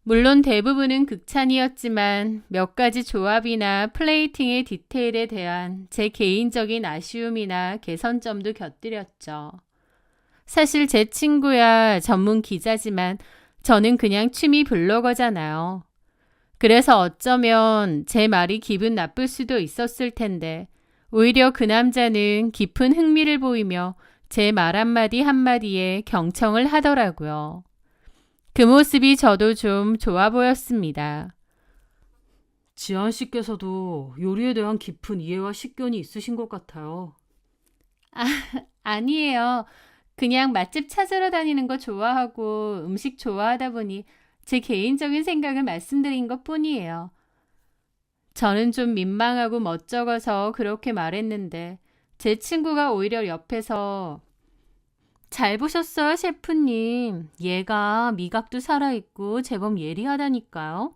물론 대부분은 극찬이었지만 몇 가지 조합이나 플레이팅의 디테일에 대한 제 개인적인 아쉬움이나 개선점도 곁들였죠. 사실 제 친구야 전문 기자지만 저는 그냥 취미 블로거잖아요. 그래서 어쩌면 제 말이 기분 나쁠 수도 있었을 텐데 오히려 그 남자는 깊은 흥미를 보이며 제 말 한마디 한마디에 경청을 하더라고요. 그 모습이 저도 좀 좋아 보였습니다. 지한 씨께서도 요리에 대한 깊은 이해와 식견이 있으신 것 같아요. 아니에요. 그냥 맛집 찾으러 다니는 거 좋아하고 음식 좋아하다 보니 제 개인적인 생각을 말씀드린 것 뿐이에요. 저는 좀 민망하고 멋쩍어서 그렇게 말했는데 제 친구가 오히려 옆에서 잘 보셨어요, 셰프님. 얘가 미각도 살아있고 제법 예리하다니까요.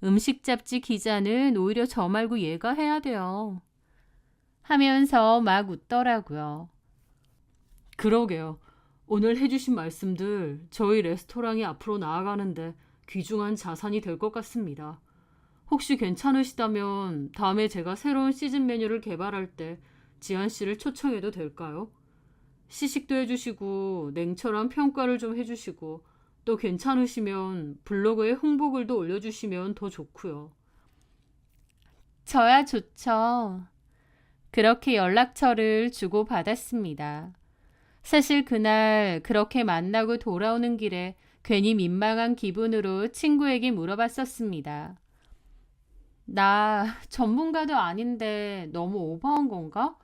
음식 잡지 기자는 오히려 저 말고 얘가 해야 돼요. 하면서 막 웃더라고요. 그러게요. 오늘 해주신 말씀들 저희 레스토랑이 앞으로 나아가는데 귀중한 자산이 될 것 같습니다. 혹시 괜찮으시다면 다음에 제가 새로운 시즌 메뉴를 개발할 때 지한 씨를 초청해도 될까요? 시식도 해주시고 냉철한 평가를 좀 해주시고 또 괜찮으시면 블로그에 홍보글도 올려주시면 더 좋고요. 저야 좋죠. 그렇게 연락처를 주고받았습니다. 사실 그날 그렇게 만나고 돌아오는 길에 괜히 민망한 기분으로 친구에게 물어봤었습니다. 나 전문가도 아닌데 너무 오버한 건가?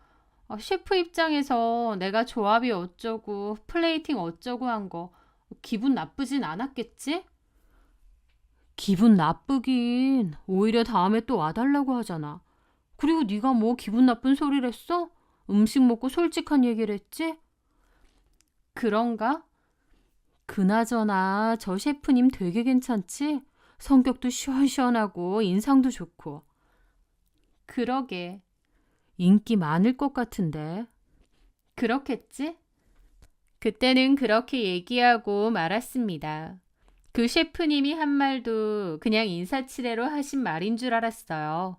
셰프 입장에서 내가 조합이 어쩌고 플레이팅 어쩌고 한 거 기분 나쁘진 않았겠지? 기분 나쁘긴 오히려 다음에 또 와달라고 하잖아. 그리고 네가 뭐 기분 나쁜 소리를 했어? 음식 먹고 솔직한 얘기를 했지? 그런가? 그나저나 저 셰프님 되게 괜찮지? 성격도 시원시원하고 인상도 좋고. 그러게. 인기 많을 것 같은데. 그렇겠지? 그때는 그렇게 얘기하고 말았습니다. 그 셰프님이 한 말도 그냥 인사치레로 하신 말인 줄 알았어요.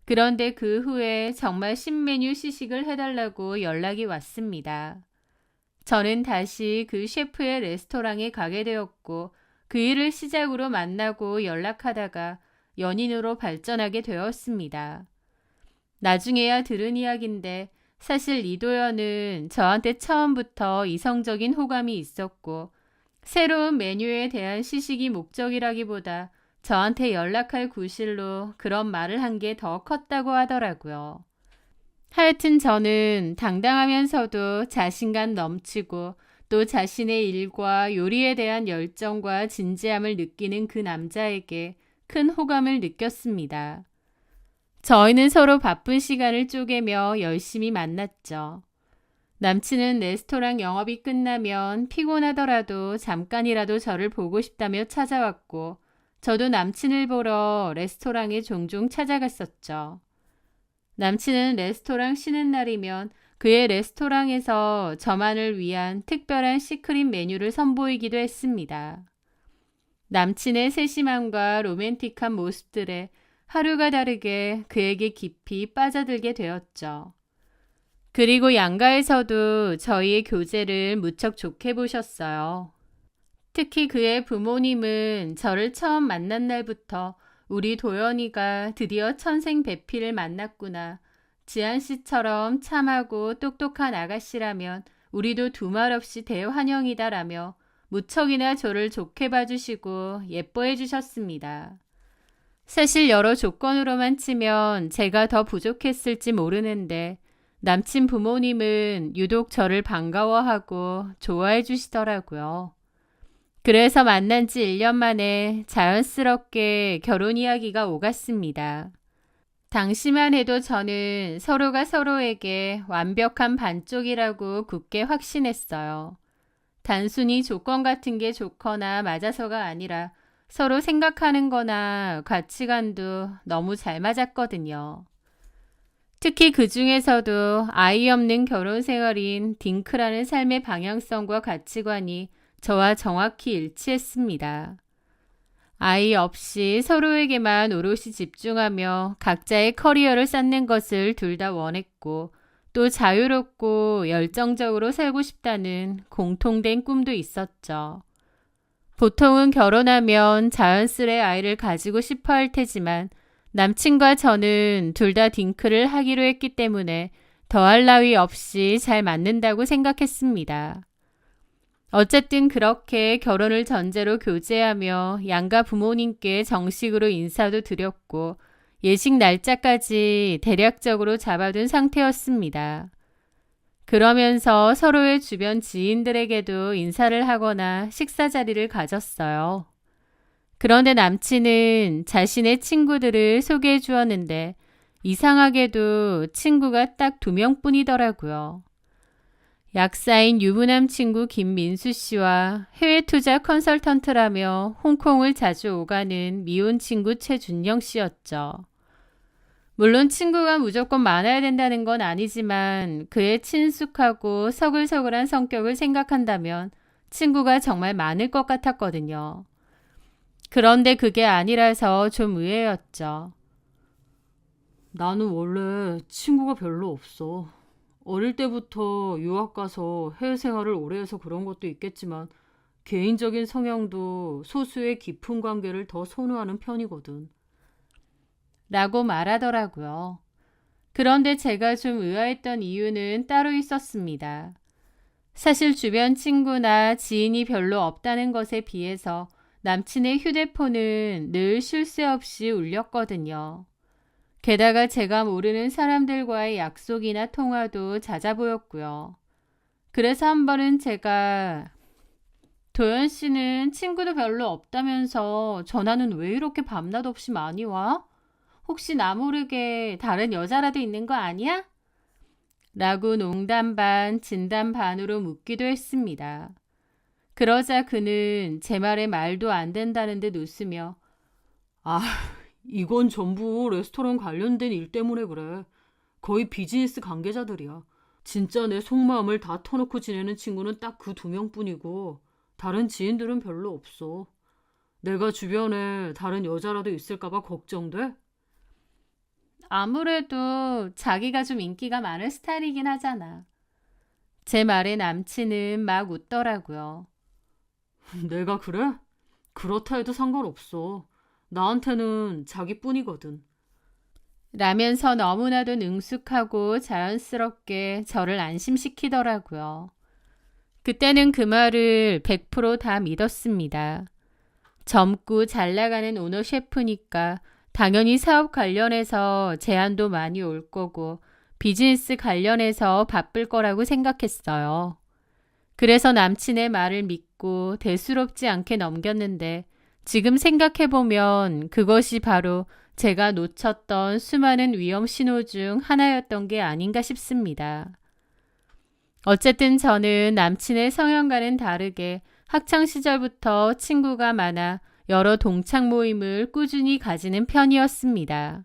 그런데 그 후에 정말 신메뉴 시식을 해달라고 연락이 왔습니다. 저는 다시 그 셰프의 레스토랑에 가게 되었고 그 일을 시작으로 만나고 연락하다가 연인으로 발전하게 되었습니다. 나중에야 들은 이야기인데 사실 이도연은 저한테 처음부터 이성적인 호감이 있었고 새로운 메뉴에 대한 시식이 목적이라기보다 저한테 연락할 구실로 그런 말을 한 게 더 컸다고 하더라고요. 하여튼 저는 당당하면서도 자신감 넘치고 또 자신의 일과 요리에 대한 열정과 진지함을 느끼는 그 남자에게 큰 호감을 느꼈습니다. 저희는 서로 바쁜 시간을 쪼개며 열심히 만났죠. 남친은 레스토랑 영업이 끝나면 피곤하더라도 잠깐이라도 저를 보고 싶다며 찾아왔고 저도 남친을 보러 레스토랑에 종종 찾아갔었죠. 남친은 레스토랑 쉬는 날이면 그의 레스토랑에서 저만을 위한 특별한 시크릿 메뉴를 선보이기도 했습니다. 남친의 세심함과 로맨틱한 모습들에 하루가 다르게 그에게 깊이 빠져들게 되었죠. 그리고 양가에서도 저희의 교제를 무척 좋게 보셨어요. 특히 그의 부모님은 저를 처음 만난 날부터 우리 도연이가 드디어 천생배필을 만났구나. 지한 씨처럼 참하고 똑똑한 아가씨라면 우리도 두말 없이 대환영이다라며 무척이나 저를 좋게 봐주시고 예뻐해 주셨습니다. 사실 여러 조건으로만 치면 제가 더 부족했을지 모르는데 남친 부모님은 유독 저를 반가워하고 좋아해 주시더라고요. 그래서 만난 지 1년 만에 자연스럽게 결혼 이야기가 오갔습니다. 당시만 해도 저는 서로가 서로에게 완벽한 반쪽이라고 굳게 확신했어요. 단순히 조건 같은 게 좋거나 맞아서가 아니라 서로 생각하는 거나 가치관도 너무 잘 맞았거든요. 특히 그 중에서도 아이 없는 결혼 생활인 딩크라는 삶의 방향성과 가치관이 저와 정확히 일치했습니다. 아이 없이 서로에게만 오롯이 집중하며 각자의 커리어를 쌓는 것을 둘 다 원했고 또 자유롭고 열정적으로 살고 싶다는 공통된 꿈도 있었죠. 보통은 결혼하면 자연스레 아이를 가지고 싶어 할 테지만 남친과 저는 둘 다 딩크를 하기로 했기 때문에 더할 나위 없이 잘 맞는다고 생각했습니다. 어쨌든 그렇게 결혼을 전제로 교제하며 양가 부모님께 정식으로 인사도 드렸고 예식 날짜까지 대략적으로 잡아둔 상태였습니다. 그러면서 서로의 주변 지인들에게도 인사를 하거나 식사 자리를 가졌어요. 그런데 남친은 자신의 친구들을 소개해 주었는데 이상하게도 친구가 딱 2명뿐이더라고요. 약사인 유부남 친구 김민수 씨와 해외 투자 컨설턴트라며 홍콩을 자주 오가는 미혼 친구 최준영 씨였죠. 물론 친구가 무조건 많아야 된다는 건 아니지만 그의 친숙하고 서글서글한 성격을 생각한다면 친구가 정말 많을 것 같았거든요. 그런데 그게 아니라서 좀 의외였죠. 나는 원래 친구가 별로 없어. 어릴 때부터 유학 가서 해외 생활을 오래 해서 그런 것도 있겠지만 개인적인 성향도 소수의 깊은 관계를 더 선호하는 편이거든. 라고 말하더라고요. 그런데 제가 좀 의아했던 이유는 따로 있었습니다. 사실 주변 친구나 지인이 별로 없다는 것에 비해서 남친의 휴대폰은 늘 쉴 새 없이 울렸거든요. 게다가 제가 모르는 사람들과의 약속이나 통화도 잦아 보였고요. 그래서 한 번은 제가 도연 씨는 친구도 별로 없다면서 전화는 왜 이렇게 밤낮 없이 많이 와? 혹시 나 모르게 다른 여자라도 있는 거 아니야? 라고 농담 반 진담 반으로 묻기도 했습니다. 그러자 그는 제 말에 말도 안 된다는 듯 웃으며 이건 전부 레스토랑 관련된 일 때문에 그래. 거의 비즈니스 관계자들이야. 진짜 내 속마음을 다 터놓고 지내는 친구는 딱 그 2명뿐이고 다른 지인들은 별로 없어. 내가 주변에 다른 여자라도 있을까봐 걱정돼? 아무래도 자기가 좀 인기가 많은 스타일이긴 하잖아. 제 말에 남친은 막 웃더라고요. 내가 그래? 그렇다 해도 상관없어. 나한테는 자기뿐이거든. 라면서 너무나도 능숙하고 자연스럽게 저를 안심시키더라고요. 그때는 그 말을 100%다 믿었습니다. 젊고 잘 나가는 오너 셰프니까 당연히 사업 관련해서 제안도 많이 올 거고 비즈니스 관련해서 바쁠 거라고 생각했어요. 그래서 남친의 말을 믿고 대수롭지 않게 넘겼는데 지금 생각해보면 그것이 바로 제가 놓쳤던 수많은 위험 신호 중 하나였던 게 아닌가 싶습니다. 어쨌든 저는 남친의 성향과는 다르게 학창 시절부터 친구가 많아 여러 동창 모임을 꾸준히 가지는 편이었습니다.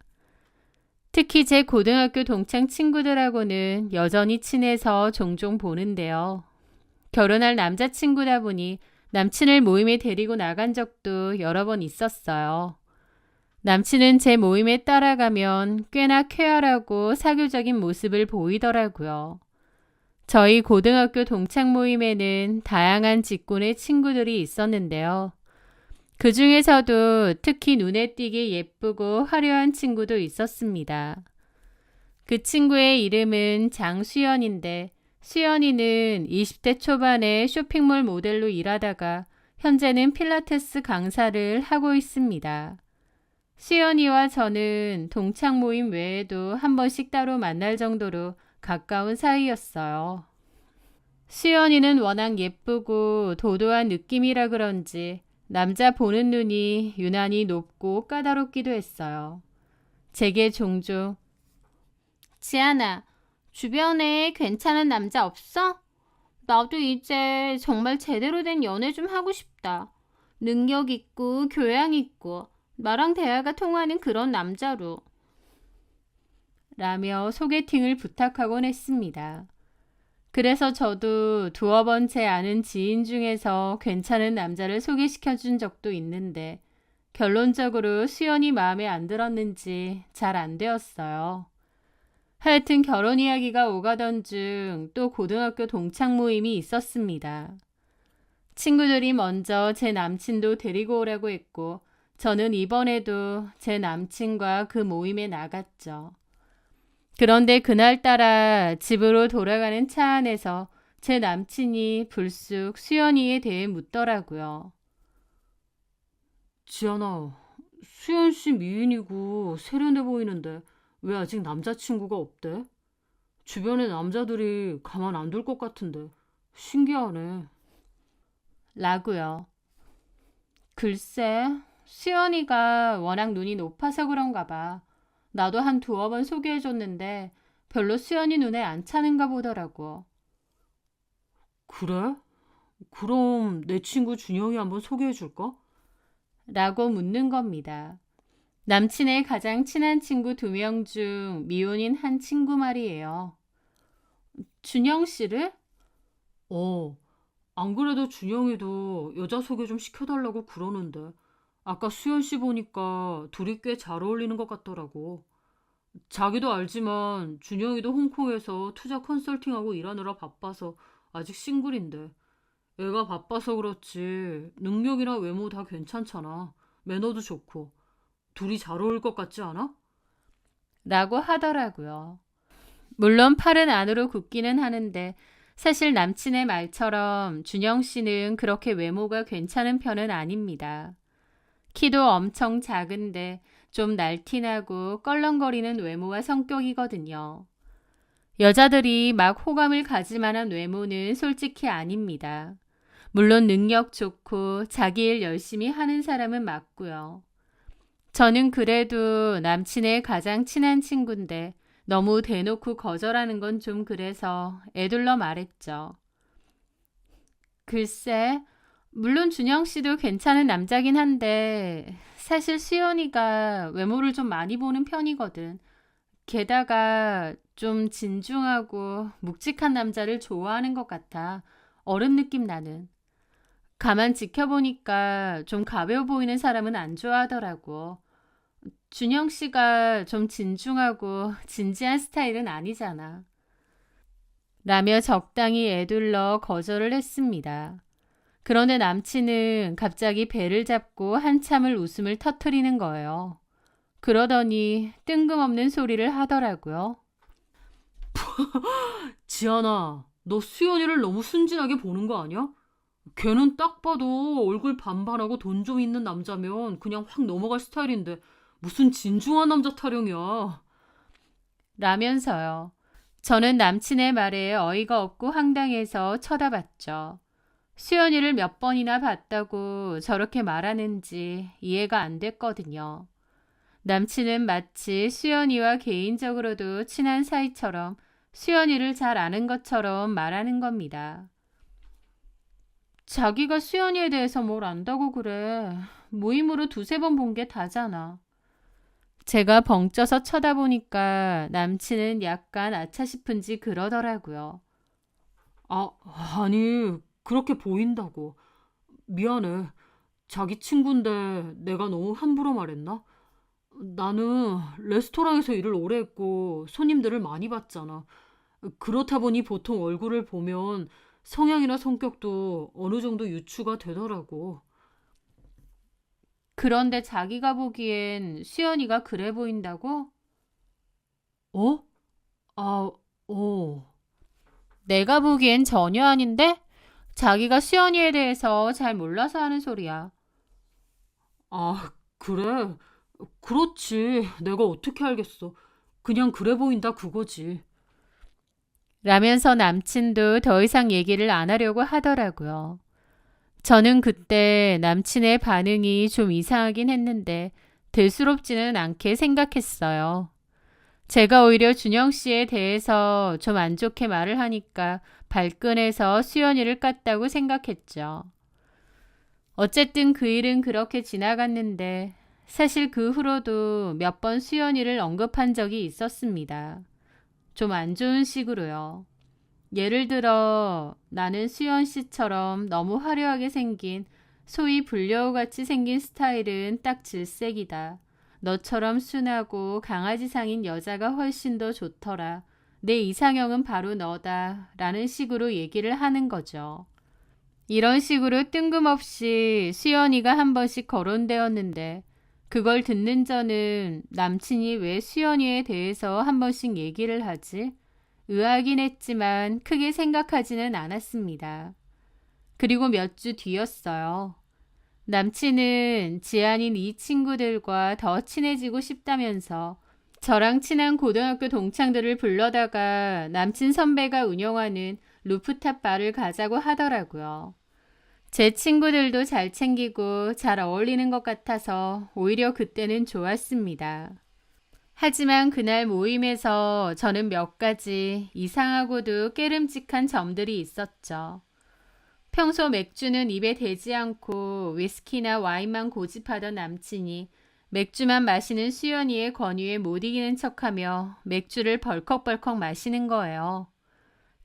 특히 제 고등학교 동창 친구들하고는 여전히 친해서 종종 보는데요. 결혼할 남자친구다 보니 남친을 모임에 데리고 나간 적도 여러 번 있었어요. 남친은 제 모임에 따라가면 꽤나 쾌활하고 사교적인 모습을 보이더라고요. 저희 고등학교 동창 모임에는 다양한 직군의 친구들이 있었는데요. 그 중에서도 특히 눈에 띄게 예쁘고 화려한 친구도 있었습니다. 그 친구의 이름은 장수연인데 수연이는 20대 초반에 쇼핑몰 모델로 일하다가 현재는 필라테스 강사를 하고 있습니다. 수연이와 저는 동창 모임 외에도 한 번씩 따로 만날 정도로 가까운 사이였어요. 수연이는 워낙 예쁘고 도도한 느낌이라 그런지 남자 보는 눈이 유난히 높고 까다롭기도 했어요. 제게 종종 지안아, 주변에 괜찮은 남자 없어? 나도 이제 정말 제대로 된 연애 좀 하고 싶다. 능력 있고 교양 있고 나랑 대화가 통하는 그런 남자로. 라며 소개팅을 부탁하곤 했습니다. 그래서 저도 두어 번 제 아는 지인 중에서 괜찮은 남자를 소개시켜 준 적도 있는데 결론적으로 수연이 마음에 안 들었는지 잘 안 되었어요. 하여튼 결혼 이야기가 오가던 중 또 고등학교 동창 모임이 있었습니다. 친구들이 먼저 제 남친도 데리고 오라고 했고 저는 이번에도 제 남친과 그 모임에 나갔죠. 그런데 그날따라 집으로 돌아가는 차 안에서 제 남친이 불쑥 수연이에 대해 묻더라고요. 지연아, 수연 씨 미인이고 세련돼 보이는데 왜 아직 남자친구가 없대? 주변에 남자들이 가만 안 둘 것 같은데 신기하네. 라고요. 글쎄, 수연이가 워낙 눈이 높아서 그런가 봐. 나도 한 두어 번 소개해줬는데 별로 수연이 눈에 안 차는가 보더라고. 그래? 그럼 내 친구 준영이 한번 소개해 줄까? 라고 묻는 겁니다. 남친의 가장 친한 친구 2명 중 미혼인 한 친구 말이에요. 준영 씨를? 안 그래도 준영이도 여자 소개 좀 시켜달라고 그러는데 아까 수연 씨 보니까 둘이 꽤 잘 어울리는 것 같더라고. 자기도 알지만 준영이도 홍콩에서 투자 컨설팅하고 일하느라 바빠서 아직 싱글인데 애가 바빠서 그렇지 능력이나 외모 다 괜찮잖아. 매너도 좋고 둘이 잘 어울릴 것 같지 않아? 라고 하더라고요. 물론 팔은 안으로 굽기는 하는데 사실 남친의 말처럼 준영 씨는 그렇게 외모가 괜찮은 편은 아닙니다. 키도 엄청 작은데 좀 날씬하고 껄렁거리는 외모와 성격이거든요. 여자들이 막 호감을 가질 만한 외모는 솔직히 아닙니다. 물론 능력 좋고 자기 일 열심히 하는 사람은 맞고요. 저는 그래도 남친의 가장 친한 친구인데 너무 대놓고 거절하는 건 좀 그래서 애둘러 말했죠. 글쎄, 물론 준영 씨도 괜찮은 남자긴 한데 사실 수연이가 외모를 좀 많이 보는 편이거든. 게다가 좀 진중하고 묵직한 남자를 좋아하는 것 같아. 어른 느낌 나는. 가만 지켜보니까 좀 가벼워 보이는 사람은 안 좋아하더라고. 준영 씨가 좀 진중하고 진지한 스타일은 아니잖아. 라며 적당히 애둘러 거절을 했습니다. 그런데 남친은 갑자기 배를 잡고 한참을 웃음을 터뜨리는 거예요. 그러더니 뜬금없는 소리를 하더라고요. 지안아, 너 수연이를 너무 순진하게 보는 거 아니야? 걔는 딱 봐도 얼굴 반반하고 돈 좀 있는 남자면 그냥 확 넘어갈 스타일인데 무슨 진중한 남자 타령이야. 라면서요. 저는 남친의 말에 어이가 없고 황당해서 쳐다봤죠. 수연이를 몇 번이나 봤다고 저렇게 말하는지 이해가 안 됐거든요. 남친은 마치 수연이와 개인적으로도 친한 사이처럼 수연이를 잘 아는 것처럼 말하는 겁니다. 자기가 수연이에 대해서 뭘 안다고 그래. 모임으로 두세 번 본 게 다잖아. 제가 벙쪄서 쳐다보니까 남친은 약간 아차 싶은지 그러더라고요. 아니, 그렇게 보인다고. 미안해. 자기 친구인데 내가 너무 함부로 말했나? 나는 레스토랑에서 일을 오래 했고 손님들을 많이 봤잖아. 그렇다 보니 보통 얼굴을 보면 성향이나 성격도 어느 정도 유추가 되더라고. 그런데 자기가 보기엔 수연이가 그래 보인다고? 어? 아, 어. 내가 보기엔 전혀 아닌데? 자기가 수연이에 대해서 잘 몰라서 하는 소리야. 그래. 그렇지. 내가 어떻게 알겠어. 그냥 그래 보인다 그거지. 라면서 남친도 더 이상 얘기를 안 하려고 하더라고요. 저는 그때 남친의 반응이 좀 이상하긴 했는데 대수롭지는 않게 생각했어요. 제가 오히려 준영 씨에 대해서 좀 안 좋게 말을 하니까 발끈해서 수연이를 깠다고 생각했죠. 어쨌든 그 일은 그렇게 지나갔는데 사실 그 후로도 몇 번 수연이를 언급한 적이 있었습니다. 좀 안 좋은 식으로요. 예를 들어 나는 수연 씨처럼 너무 화려하게 생긴 소위 불려우같이 생긴 스타일은 딱 질색이다. 너처럼 순하고 강아지상인 여자가 훨씬 더 좋더라. 내 이상형은 바로 너다. 라는 식으로 얘기를 하는 거죠. 이런 식으로 뜬금없이 수연이가 한 번씩 거론되었는데 그걸 듣는 저는 남친이 왜 수연이에 대해서 한 번씩 얘기를 하지? 의아하긴 했지만 크게 생각하지는 않았습니다. 그리고 몇 주 뒤였어요. 남친은 지안인 이 친구들과 더 친해지고 싶다면서 저랑 친한 고등학교 동창들을 불러다가 남친 선배가 운영하는 루프탑 바를 가자고 하더라고요. 제 친구들도 잘 챙기고 잘 어울리는 것 같아서 오히려 그때는 좋았습니다. 하지만 그날 모임에서 저는 몇 가지 이상하고도 깨름직한 점들이 있었죠. 평소 맥주는 입에 대지 않고 위스키나 와인만 고집하던 남친이 맥주만 마시는 수연이의 권유에 못 이기는 척하며 맥주를 벌컥벌컥 마시는 거예요.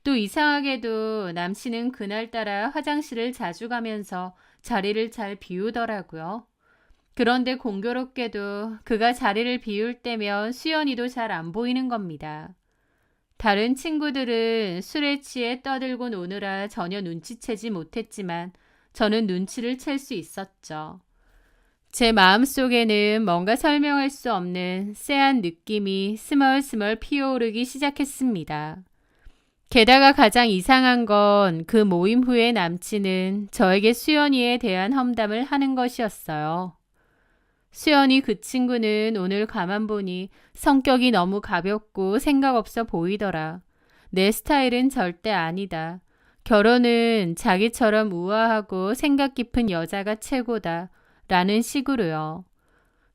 또 이상하게도 남친은 그날따라 화장실을 자주 가면서 자리를 잘 비우더라고요. 그런데 공교롭게도 그가 자리를 비울 때면 수연이도 잘 안 보이는 겁니다. 다른 친구들은 술에 취해 떠들고 노느라 전혀 눈치채지 못했지만 저는 눈치를 챌 수 있었죠. 제 마음속에는 뭔가 설명할 수 없는 쎄한 느낌이 스멀스멀 피어오르기 시작했습니다. 게다가 가장 이상한 건 그 모임 후에 남친은 저에게 수연이에 대한 험담을 하는 것이었어요. 수연이 그 친구는 오늘 가만 보니 성격이 너무 가볍고 생각 없어 보이더라. 내 스타일은 절대 아니다. 결혼은 자기처럼 우아하고 생각 깊은 여자가 최고다. 라는 식으로요.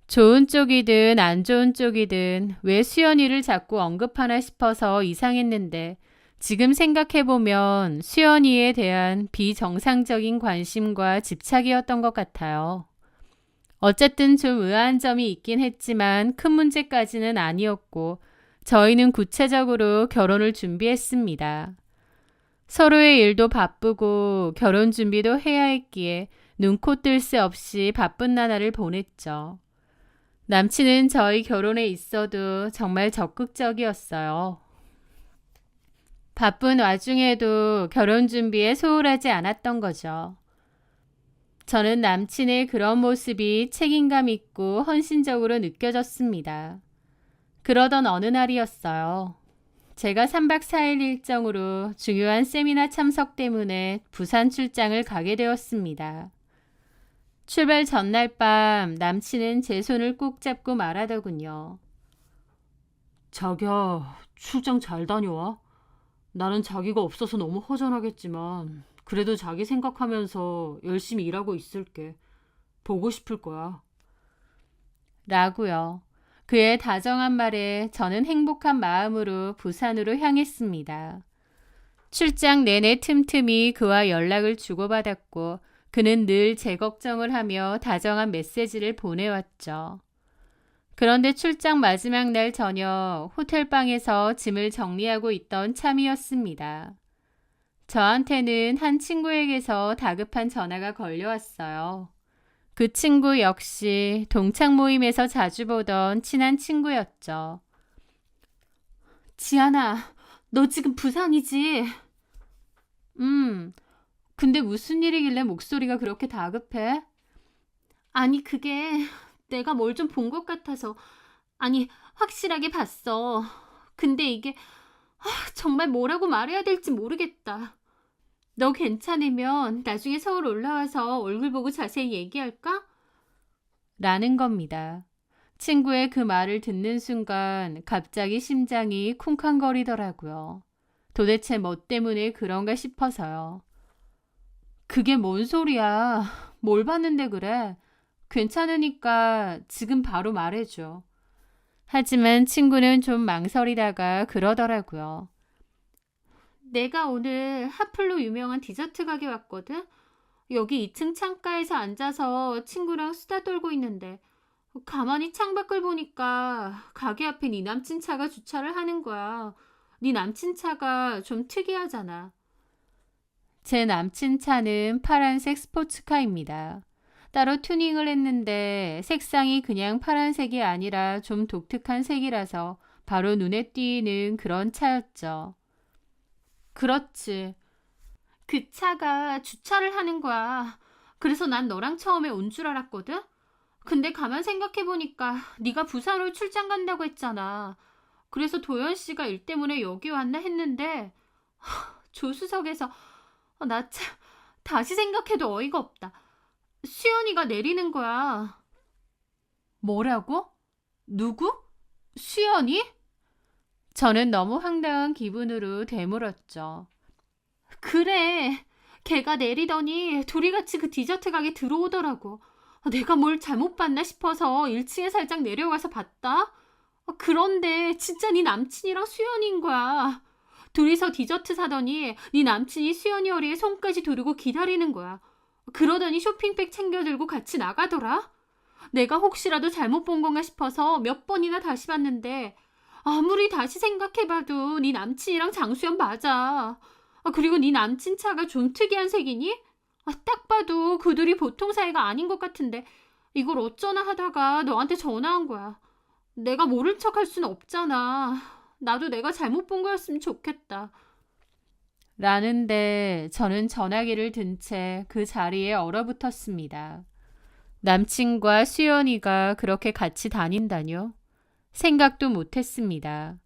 좋은 쪽이든 안 좋은 쪽이든 왜 수연이를 자꾸 언급하나 싶어서 이상했는데 지금 생각해보면 수연이에 대한 비정상적인 관심과 집착이었던 것 같아요. 어쨌든 좀 의아한 점이 있긴 했지만 큰 문제까지는 아니었고 저희는 구체적으로 결혼을 준비했습니다. 서로의 일도 바쁘고 결혼 준비도 해야 했기에 눈코 뜰 새 없이 바쁜 나날을 보냈죠. 남친은 저희 결혼에 있어도 정말 적극적이었어요. 바쁜 와중에도 결혼 준비에 소홀하지 않았던 거죠. 저는 남친의 그런 모습이 책임감 있고 헌신적으로 느껴졌습니다. 그러던 어느 날이었어요. 제가 3박 4일 일정으로 중요한 세미나 참석 때문에 부산 출장을 가게 되었습니다. 출발 전날 밤 남친은 제 손을 꼭 잡고 말하더군요. 자기야, 출장 잘 다녀와. 나는 자기가 없어서 너무 허전하겠지만 그래도 자기 생각하면서 열심히 일하고 있을게. 보고 싶을 거야. 라고요. 그의 다정한 말에 저는 행복한 마음으로 부산으로 향했습니다. 출장 내내 틈틈이 그와 연락을 주고받았고 그는 늘 제 걱정을 하며 다정한 메시지를 보내왔죠. 그런데 출장 마지막 날 저녁 호텔방에서 짐을 정리하고 있던 참이었습니다. 저한테는 한 친구에게서 다급한 전화가 걸려왔어요. 그 친구 역시 동창 모임에서 자주 보던 친한 친구였죠. 지안아, 너 지금 부산이지? 근데 무슨 일이길래 목소리가 그렇게 다급해? 아니, 그게 내가 뭘 좀 본 것 같아서. 아니, 확실하게 봤어. 근데 이게 정말 뭐라고 말해야 될지 모르겠다. 너 괜찮으면 나중에 서울 올라와서 얼굴 보고 자세히 얘기할까? 라는 겁니다. 친구의 그 말을 듣는 순간 갑자기 심장이 쿵쾅거리더라고요. 도대체 뭐 때문에 그런가 싶어서요. 그게 뭔 소리야. 뭘 봤는데 그래. 괜찮으니까 지금 바로 말해줘. 하지만 친구는 좀 망설이다가 그러더라고요. 내가 오늘 핫플로 유명한 디저트 가게 왔거든? 여기 2층 창가에서 앉아서 친구랑 수다 떨고 있는데 가만히 창밖을 보니까 가게 앞에 네 남친 차가 주차를 하는 거야. 네 남친 차가 좀 특이하잖아. 제 남친 차는 파란색 스포츠카입니다. 따로 튜닝을 했는데 색상이 그냥 파란색이 아니라 좀 독특한 색이라서 바로 눈에 띄는 그런 차였죠. 그렇지. 그 차가 주차를 하는 거야. 그래서 난 너랑 처음에 온 줄 알았거든? 근데 가만 생각해보니까 네가 부산으로 출장 간다고 했잖아. 그래서 도연 씨가 일 때문에 여기 왔나 했는데 조수석에서 나 참 다시 생각해도 어이가 없다. 수연이가 내리는 거야. 뭐라고? 누구? 수연이? 저는 너무 황당한 기분으로 되물었죠. 그래. 걔가 내리더니 둘이 같이 그 디저트 가게 들어오더라고. 내가 뭘 잘못 봤나 싶어서 1층에 살짝 내려가서 봤다. 그런데 진짜 네 남친이랑 수연이인 거야. 둘이서 디저트 사더니 네 남친이 수연이 허리에 손까지 두르고 기다리는 거야. 그러더니 쇼핑백 챙겨 들고 같이 나가더라. 내가 혹시라도 잘못 본 건가 싶어서 몇 번이나 다시 봤는데 아무리 다시 생각해봐도 네 남친이랑 장수연 맞아. 그리고 네 남친 차가 좀 특이한 색이니? 딱 봐도 그 둘이 보통 사이가 아닌 것 같은데 이걸 어쩌나 하다가 너한테 전화한 거야. 내가 모른 척 할 순 없잖아. 나도 내가 잘못 본 거였으면 좋겠다. 라는데 저는 전화기를 든 채 그 자리에 얼어붙었습니다. 남친과 수연이가 그렇게 같이 다닌다뇨? 생각도 못했습니다.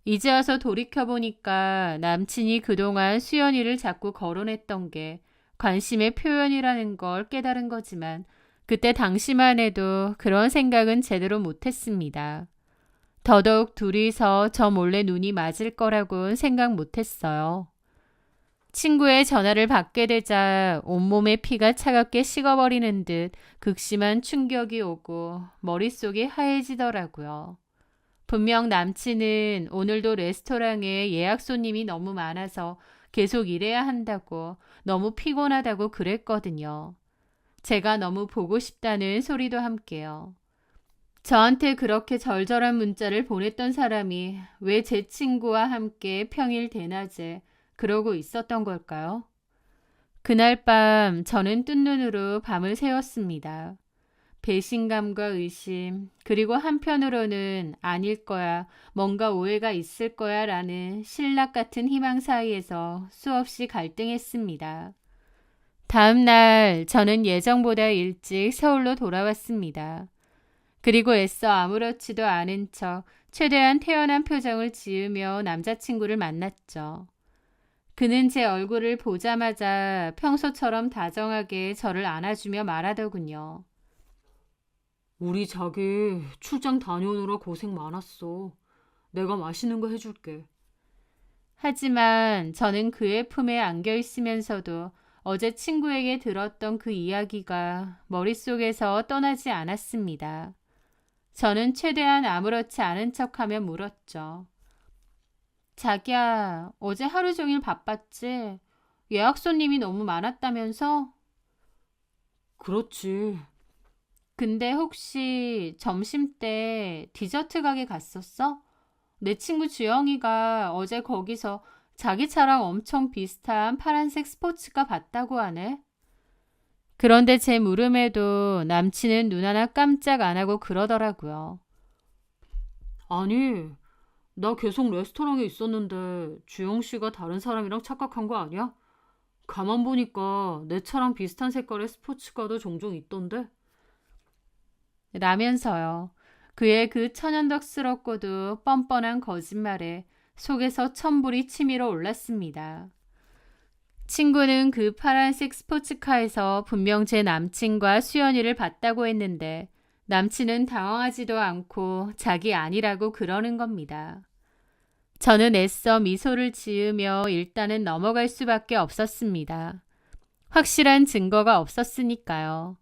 이제 와서 돌이켜보니까 남친이 그동안 수연이를 자꾸 거론했던 게 관심의 표현이라는 걸 깨달은 거지만 그때 당시만 해도 그런 생각은 제대로 못했습니다. 더더욱 둘이서 저 몰래 눈이 맞을 거라고는 생각 못했어요. 친구의 전화를 받게 되자 온몸의 피가 차갑게 식어버리는 듯 극심한 충격이 오고 머릿속이 하얘지더라고요. 분명 남친은 오늘도 레스토랑에 예약 손님이 너무 많아서 계속 일해야 한다고 너무 피곤하다고 그랬거든요. 제가 너무 보고 싶다는 소리도 함께요. 저한테 그렇게 절절한 문자를 보냈던 사람이 왜 제 친구와 함께 평일 대낮에 그러고 있었던 걸까요? 그날 밤 저는 뜬 눈으로 밤을 새웠습니다. 배신감과 의심, 그리고 한편으로는 아닐 거야, 뭔가 오해가 있을 거야 라는 신락 같은 희망 사이에서 수없이 갈등했습니다. 다음 날 저는 예정보다 일찍 서울로 돌아왔습니다. 그리고 애써 아무렇지도 않은 척 최대한 태연한 표정을 지으며 남자친구를 만났죠. 그는 제 얼굴을 보자마자 평소처럼 다정하게 저를 안아주며 말하더군요. 우리 자기 출장 다녀오느라 고생 많았어. 내가 맛있는 거 해줄게. 하지만 저는 그의 품에 안겨 있으면서도 어제 친구에게 들었던 그 이야기가 머릿속에서 떠나지 않았습니다. 저는 최대한 아무렇지 않은 척하며 물었죠. 자기야, 어제 하루 종일 바빴지? 예약 손님이 너무 많았다면서? 그렇지. 근데 혹시 점심때 디저트 가게 갔었어? 내 친구 주영이가 어제 거기서 자기 차랑 엄청 비슷한 파란색 스포츠카 봤다고 하네. 그런데 제 물음에도 남친은 눈 하나 깜짝 안 하고 그러더라고요. 아니, 나 계속 레스토랑에 있었는데 주영 씨가 다른 사람이랑 착각한 거 아니야? 가만 보니까 내 차랑 비슷한 색깔의 스포츠카도 종종 있던데. 라면서요. 그의 그 천연덕스럽고도 뻔뻔한 거짓말에 속에서 천불이 치밀어 올랐습니다. 친구는 그 파란색 스포츠카에서 분명 제 남친과 수연이를 봤다고 했는데 남친은 당황하지도 않고 자기 아니라고 그러는 겁니다. 저는 애써 미소를 지으며 일단은 넘어갈 수밖에 없었습니다. 확실한 증거가 없었으니까요.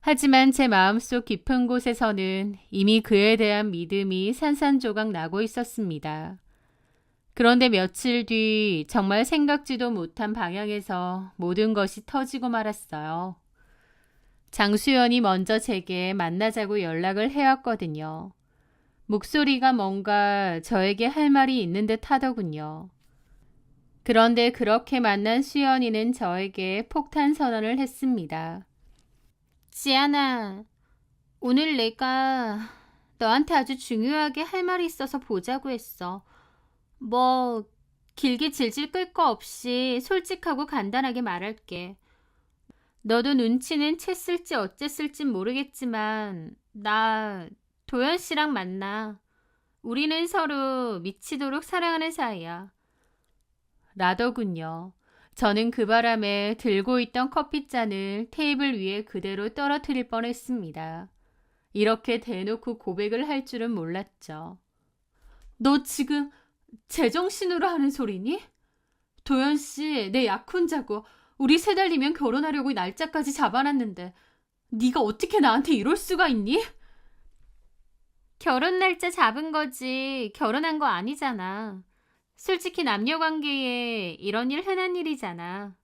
하지만 제 마음속 깊은 곳에서는 이미 그에 대한 믿음이 산산조각 나고 있었습니다. 그런데 며칠 뒤 정말 생각지도 못한 방향에서 모든 것이 터지고 말았어요. 장수연이 먼저 제게 만나자고 연락을 해왔거든요. 목소리가 뭔가 저에게 할 말이 있는 듯 하더군요. 그런데 그렇게 만난 수연이는 저에게 폭탄 선언을 했습니다. 지안아, 오늘 내가 너한테 아주 중요하게 할 말이 있어서 보자고 했어. 뭐 길게 질질 끌 거 없이 솔직하고 간단하게 말할게. 너도 눈치는 챘을지 어쨌을진 모르겠지만 나 도연 씨랑 만나. 우리는 서로 미치도록 사랑하는 사이야. 라더군요. 저는 그 바람에 들고 있던 커피잔을 테이블 위에 그대로 떨어뜨릴 뻔했습니다. 이렇게 대놓고 고백을 할 줄은 몰랐죠. 너 지금 제정신으로 하는 소리니? 도연 씨, 내 약혼자고 우리 3달이면 결혼하려고 날짜까지 잡아놨는데 네가 어떻게 나한테 이럴 수가 있니? 결혼 날짜 잡은 거지 결혼한 거 아니잖아. 솔직히 남녀 관계에 이런 일 흔한 일이잖아.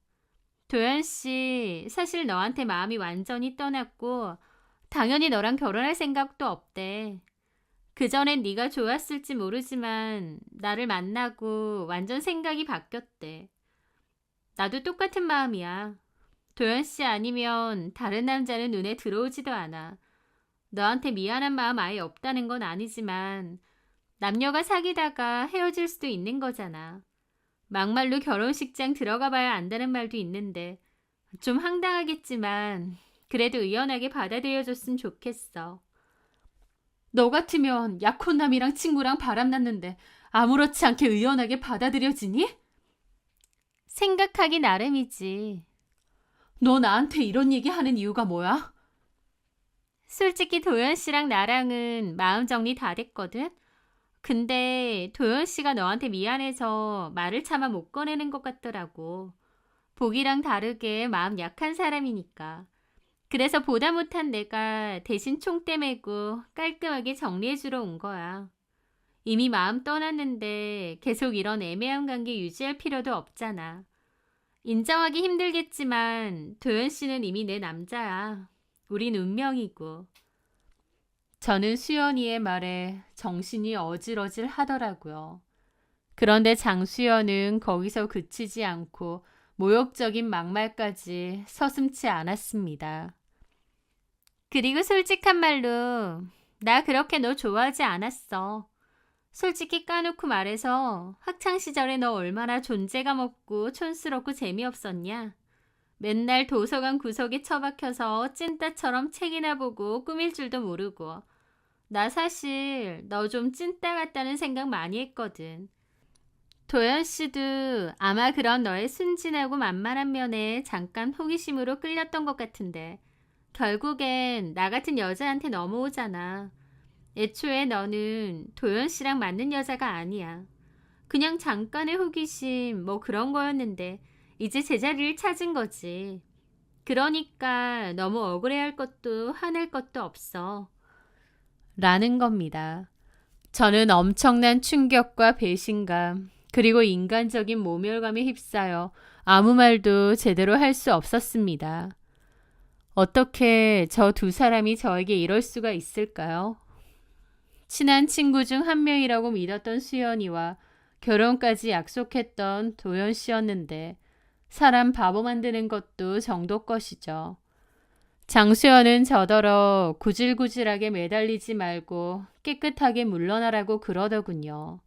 도연 씨, 사실 너한테 마음이 완전히 떠났고 당연히 너랑 결혼할 생각도 없대. 그전엔 네가 좋았을지 모르지만 나를 만나고 완전 생각이 바뀌었대. 나도 똑같은 마음이야. 도연 씨 아니면 다른 남자는 눈에 들어오지도 않아. 너한테 미안한 마음 아예 없다는 건 아니지만 남녀가 사귀다가 헤어질 수도 있는 거잖아. 막말로 결혼식장 들어가 봐야 안다는 말도 있는데 좀 황당하겠지만 그래도 의연하게 받아들여줬으면 좋겠어. 너 같으면 약혼남이랑 친구랑 바람났는데 아무렇지 않게 의연하게 받아들여지니? 생각하기 나름이지. 너 나한테 이런 얘기 하는 이유가 뭐야? 솔직히 도연 씨랑 나랑은 마음 정리 다 됐거든? 근데 도연 씨가 너한테 미안해서 말을 차마 못 꺼내는 것 같더라고. 보기랑 다르게 마음 약한 사람이니까. 그래서 보다 못한 내가 대신 총대 메고 깔끔하게 정리해주러 온 거야. 이미 마음 떠났는데 계속 이런 애매한 관계 유지할 필요도 없잖아. 인정하기 힘들겠지만 도연 씨는 이미 내 남자야. 우린 운명이고. 저는 수연이의 말에 정신이 어질어질 하더라고요. 그런데 장수연은 거기서 그치지 않고 모욕적인 막말까지 서슴지 않았습니다. 그리고 솔직한 말로 나 그렇게 너 좋아하지 않았어. 솔직히 까놓고 말해서 학창시절에 너 얼마나 존재감 없고 촌스럽고 재미없었냐. 맨날 도서관 구석에 처박혀서 찐따처럼 책이나 보고 꾸밀 줄도 모르고. 나 사실 너 좀 찐따 같다는 생각 많이 했거든. 도연 씨도 아마 그런 너의 순진하고 만만한 면에 잠깐 호기심으로 끌렸던 것 같은데 결국엔 나 같은 여자한테 넘어오잖아. 애초에 너는 도연 씨랑 맞는 여자가 아니야. 그냥 잠깐의 호기심 뭐 그런 거였는데 이제 제자리를 찾은 거지. 그러니까 너무 억울해할 것도 화낼 것도 없어. 라는 겁니다. 저는 엄청난 충격과 배신감 그리고 인간적인 모멸감에 휩싸여 아무 말도 제대로 할 수 없었습니다. 어떻게 저 두 사람이 저에게 이럴 수가 있을까요? 친한 친구 중 한 명이라고 믿었던 수연이와 결혼까지 약속했던 도연 씨였는데 사람 바보 만드는 것도 정도 것이죠. 장수연은 저더러 구질구질하게 매달리지 말고 깨끗하게 물러나라고 그러더군요.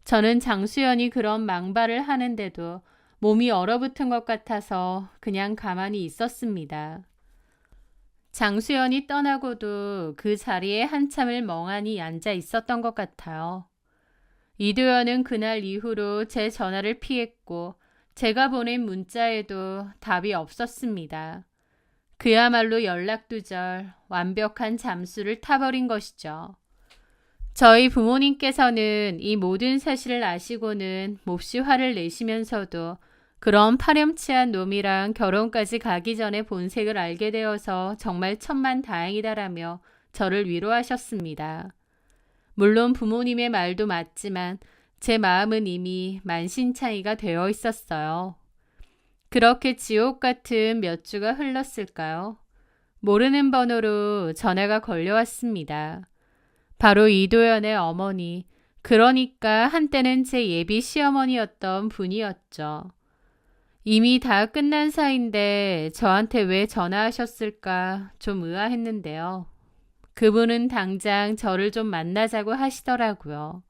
저는 장수연이 그런 망발을 하는데도 몸이 얼어붙은 것 같아서 그냥 가만히 있었습니다. 장수연이 떠나고도 그 자리에 한참을 멍하니 앉아 있었던 것 같아요. 이도연은 그날 이후로 제 전화를 피했고 제가 보낸 문자에도 답이 없었습니다. 그야말로 연락두절, 완벽한 잠수를 타버린 것이죠. 저희 부모님께서는 이 모든 사실을 아시고는 몹시 화를 내시면서도 그런 파렴치한 놈이랑 결혼까지 가기 전에 본색을 알게 되어서 정말 천만다행이다라며 저를 위로하셨습니다. 물론 부모님의 말도 맞지만 제 마음은 이미 만신창이가 되어 있었어요. 그렇게 지옥 같은 몇 주가 흘렀을까요? 모르는 번호로 전화가 걸려왔습니다. 바로 이도연의 어머니, 그러니까 한때는 제 예비 시어머니였던 분이었죠. 이미 다 끝난 사이인데 저한테 왜 전화하셨을까 좀 의아했는데요. 그분은 당장 저를 좀 만나자고 하시더라고요.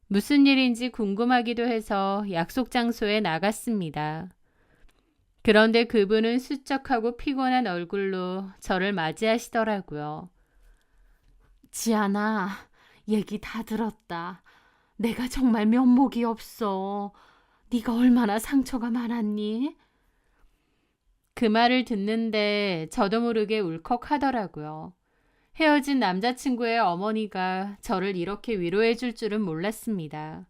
무슨 일인지 궁금하기도 해서 약속 장소에 나갔습니다. 그런데 그분은 수척하고 피곤한 얼굴로 저를 맞이하시더라고요. 지안아, 얘기 다 들었다. 내가 정말 면목이 없어. 네가 얼마나 상처가 많았니? 그 말을 듣는데 저도 모르게 울컥하더라고요. 헤어진 남자친구의 어머니가 저를 이렇게 위로해 줄 줄은 몰랐습니다.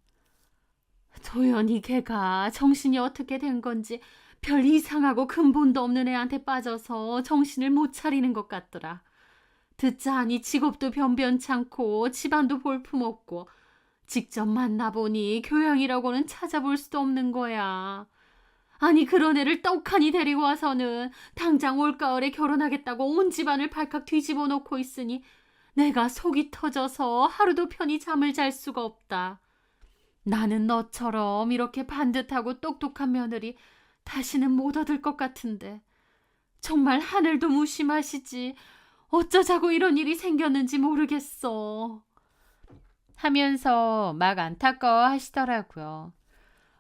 도연이 걔가 정신이 어떻게 된 건지 별 이상하고 근본도 없는 애한테 빠져서 정신을 못 차리는 것 같더라. 듣자 하니 직업도 변변찮고 집안도 볼품없고 직접 만나보니 교양이라고는 찾아볼 수도 없는 거야. 아니 그런 애를 떡하니 데리고 와서는 당장 올가을에 결혼하겠다고 온 집안을 발칵 뒤집어 놓고 있으니 내가 속이 터져서 하루도 편히 잠을 잘 수가 없다. 나는 너처럼 이렇게 반듯하고 똑똑한 며느리 다시는 못 얻을 것 같은데 정말 하늘도 무심하시지 어쩌자고 이런 일이 생겼는지 모르겠어. 하면서 막 안타까워 하시더라고요.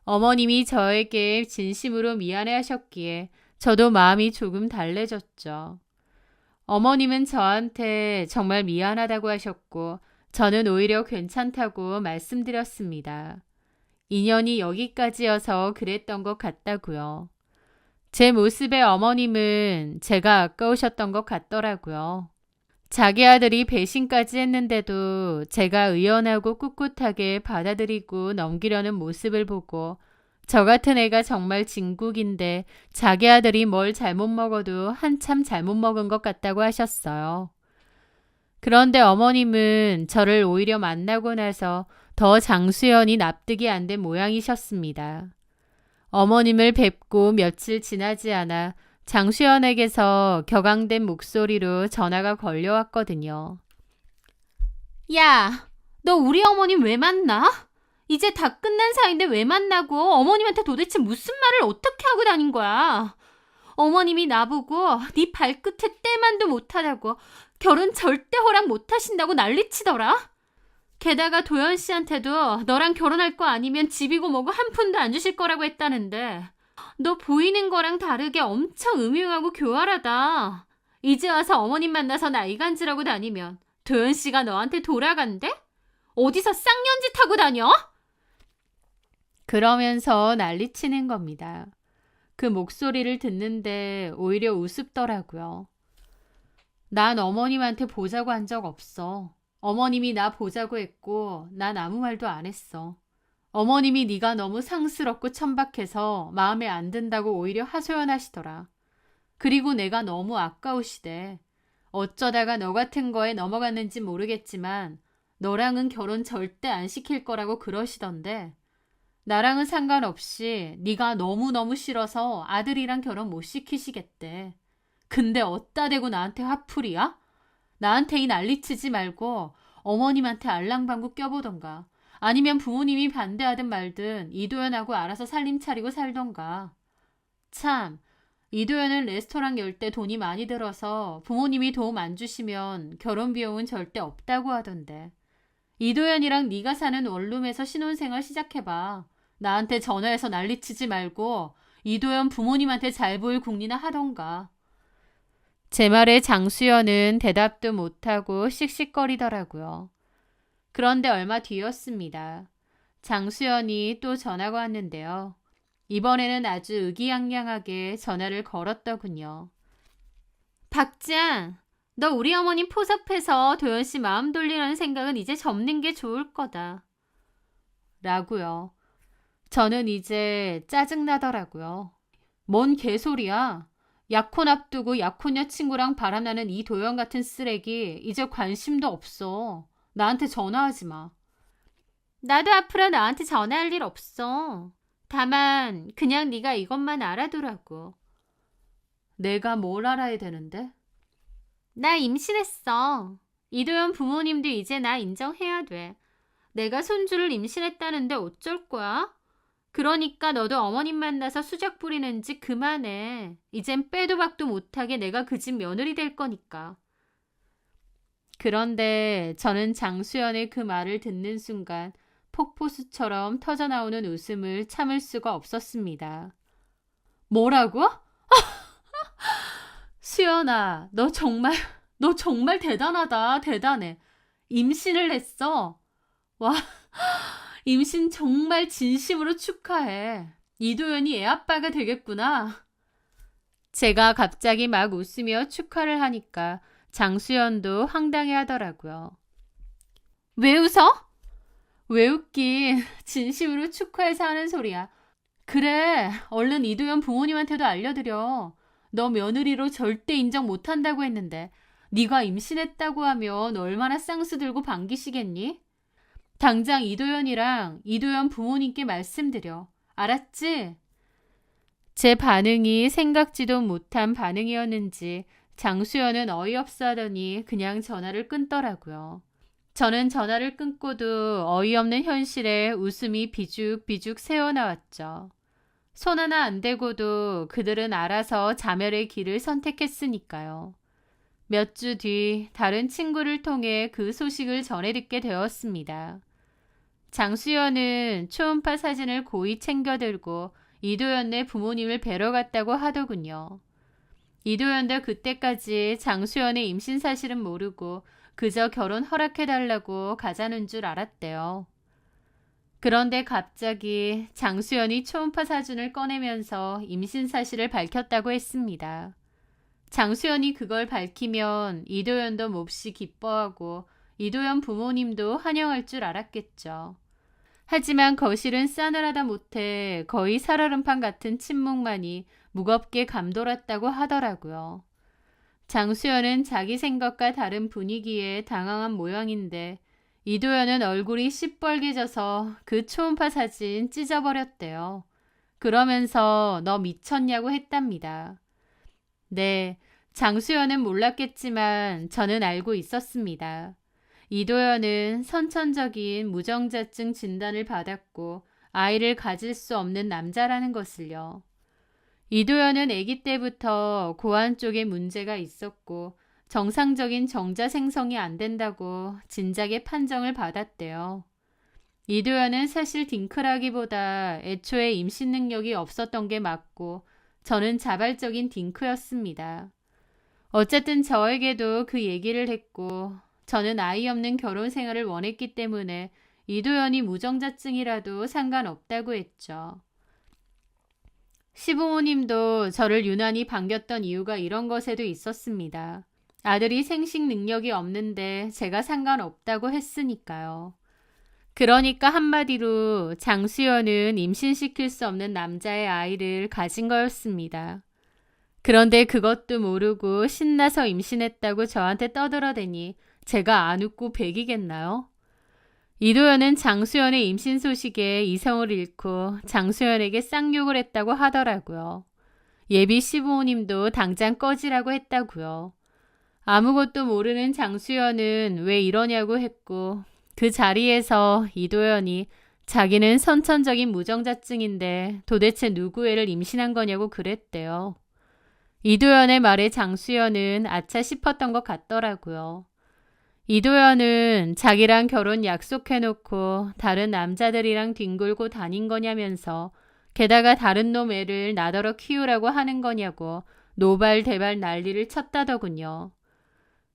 어머님이 저에게 진심으로 미안해 하셨기에 저도 마음이 조금 달래졌죠. 어머님은 저한테 정말 미안하다고 하셨고 저는 오히려 괜찮다고 말씀드렸습니다. 인연이 여기까지여서 그랬던 것 같다고요. 제 모습에 어머님은 제가 아까우셨던 것 같더라고요. 자기 아들이 배신까지 했는데도 제가 의연하고 꿋꿋하게 받아들이고 넘기려는 모습을 보고 저 같은 애가 정말 진국인데 자기 아들이 뭘 잘못 먹어도 한참 잘못 먹은 것 같다고 하셨어요. 그런데 어머님은 저를 오히려 만나고 나서 더 장수연이 납득이 안 된 모양이셨습니다. 어머님을 뵙고 며칠 지나지 않아 장수연에게서 격앙된 목소리로 전화가 걸려왔거든요. 야, 너 우리 어머님 왜 만나? 이제 다 끝난 사이인데 왜 만나고 어머님한테 도대체 무슨 말을 어떻게 하고 다닌 거야? 어머님이 나보고 네 발끝에 때만도 못하다고 결혼 절대 허락 못하신다고 난리치더라. 게다가 도연 씨한테도 너랑 결혼할 거 아니면 집이고 뭐고 한 푼도 안 주실 거라고 했다는데 너 보이는 거랑 다르게 엄청 음흉하고 교활하다. 이제 와서 어머님 만나서 나이간질하고 다니면 도연 씨가 너한테 돌아간대? 어디서 쌍년짓 하고 다녀? 그러면서 난리치는 겁니다. 그 목소리를 듣는데 오히려 우습더라고요. 난 어머님한테 보자고 한 적 없어. 어머님이 나 보자고 했고 난 아무 말도 안 했어. 어머님이 네가 너무 상스럽고 천박해서 마음에 안 든다고 오히려 하소연하시더라. 그리고 내가 너무 아까우시대. 어쩌다가 너 같은 거에 넘어갔는지 모르겠지만 너랑은 결혼 절대 안 시킬 거라고 그러시던데 나랑은 상관없이 네가 너무너무 싫어서 아들이랑 결혼 못 시키시겠대. 근데 어따 대고 나한테 화풀이야? 나한테 이 난리치지 말고 어머님한테 알랑방구 껴보던가 아니면 부모님이 반대하든 말든 이도연하고 알아서 살림 차리고 살던가. 참, 이도연은 레스토랑 열 때 돈이 많이 들어서 부모님이 도움 안 주시면 결혼 비용은 절대 없다고 하던데. 이도연이랑 네가 사는 원룸에서 신혼생활 시작해봐. 나한테 전화해서 난리치지 말고 이도연 부모님한테 잘 보일 궁리나 하던가. 제 말에 장수연은 대답도 못하고 씩씩거리더라고요. 그런데 얼마 뒤였습니다. 장수연이 또 전화가 왔는데요. 이번에는 아주 의기양양하게 전화를 걸었더군요. 박지안, 너 우리 어머님 포섭해서 도연 씨 마음 돌리라는 생각은 이제 접는 게 좋을 거다. 라고요. 저는 이제 짜증나더라고요. 뭔 개소리야. 약혼 앞두고 약혼 여친구랑 바람나는 이 도연 같은 쓰레기 이제 관심도 없어. 나한테 전화하지 마. 나도 앞으로 너한테 전화할 일 없어. 다만 그냥 네가 이것만 알아두라고. 내가 뭘 알아야 되는데? 나 임신했어. 이도연 부모님도 이제 나 인정해야 돼. 내가 손주를 임신했다는데 어쩔 거야? 그러니까 너도 어머님 만나서 수작 부리는 짓 그만해. 이젠 빼도 박도 못하게 내가 그 집 며느리 될 거니까. 그런데 저는 장수연의 그 말을 듣는 순간 폭포수처럼 터져나오는 웃음을 참을 수가 없었습니다. 뭐라고? 수연아, 너 정말 대단하다. 대단해. 임신을 했어. 와, 임신 정말 진심으로 축하해. 이도연이 애아빠가 되겠구나. 제가 갑자기 막 웃으며 축하를 하니까 장수연도 황당해 하더라고요. 왜 웃어? 왜 웃긴. 진심으로 축하해서 하는 소리야. 그래, 얼른 이도연 부모님한테도 알려드려. 너 며느리로 절대 인정 못한다고 했는데 네가 임신했다고 하면 얼마나 쌍수 들고 반기시겠니? 당장 이도연이랑 이도연 부모님께 말씀드려. 알았지? 제 반응이 생각지도 못한 반응이었는지 장수연은 어이없어 하더니 그냥 전화를 끊더라고요. 저는 전화를 끊고도 어이없는 현실에 웃음이 비죽비죽 새어나왔죠. 손 하나 안 대고도 그들은 알아서 자멸의 길을 선택했으니까요. 몇 주 뒤 다른 친구를 통해 그 소식을 전해 듣게 되었습니다. 장수연은 초음파 사진을 고이 챙겨들고 이도연네 부모님을 뵈러 갔다고 하더군요. 이도연도 그때까지 장수연의 임신 사실은 모르고 그저 결혼 허락해달라고 가자는 줄 알았대요. 그런데 갑자기 장수연이 초음파 사진을 꺼내면서 임신 사실을 밝혔다고 했습니다. 장수연이 그걸 밝히면 이도연도 몹시 기뻐하고 이도연 부모님도 환영할 줄 알았겠죠. 하지만 거실은 싸늘하다 못해 거의 살얼음판 같은 침묵만이 무겁게 감돌았다고 하더라고요. 장수연은 자기 생각과 다른 분위기에 당황한 모양인데 이도연은 얼굴이 시뻘개져서 그 초음파 사진 찢어버렸대요. 그러면서 너 미쳤냐고 했답니다. 네, 장수연은 몰랐겠지만 저는 알고 있었습니다. 이도연은 선천적인 무정자증 진단을 받았고 아이를 가질 수 없는 남자라는 것을요. 이도연은 아기 때부터 고환 쪽에 문제가 있었고 정상적인 정자 생성이 안 된다고 진작에 판정을 받았대요. 이도연은 사실 딩크라기보다 애초에 임신 능력이 없었던 게 맞고 저는 자발적인 딩크였습니다. 어쨌든 저에게도 그 얘기를 했고 저는 아이 없는 결혼 생활을 원했기 때문에 이도연이 무정자증이라도 상관없다고 했죠. 시부모님도 저를 유난히 반겼던 이유가 이런 것에도 있었습니다. 아들이 생식 능력이 없는데 제가 상관없다고 했으니까요. 그러니까 한마디로 장수연은 임신시킬 수 없는 남자의 아이를 가진 거였습니다. 그런데 그것도 모르고 신나서 임신했다고 저한테 떠들어대니 제가 안 웃고 배기겠나요? 이도연은 장수연의 임신 소식에 이성을 잃고 장수연에게 쌍욕을 했다고 하더라고요. 예비 시부모님도 당장 꺼지라고 했다고요. 아무것도 모르는 장수연은 왜 이러냐고 했고 그 자리에서 이도연이 자기는 선천적인 무정자증인데 도대체 누구 애를 임신한 거냐고 그랬대요. 이도연의 말에 장수연은 아차 싶었던 것 같더라고요. 이도연은 자기랑 결혼 약속해놓고 다른 남자들이랑 뒹굴고 다닌 거냐면서 게다가 다른 놈 애를 나더러 키우라고 하는 거냐고 노발대발 난리를 쳤다더군요.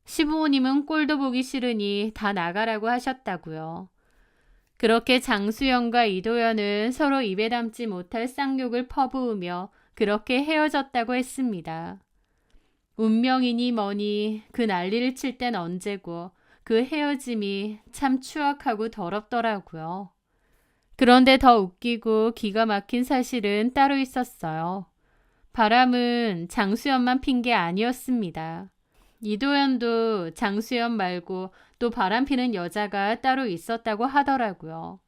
시부모님은 꼴도 보기 싫으니 다 나가라고 하셨다고요. 그렇게 장수연과 이도연은 서로 입에 담지 못할 쌍욕을 퍼부으며 그렇게 헤어졌다고 했습니다. 운명이니 뭐니 그 난리를 칠 땐 언제고 그 헤어짐이 참 추악하고 더럽더라고요. 그런데 더 웃기고 기가 막힌 사실은 따로 있었어요. 바람은 장수연만 핀 게 아니었습니다. 이도연도 장수연 말고 또 바람 피는 여자가 따로 있었다고 하더라고요.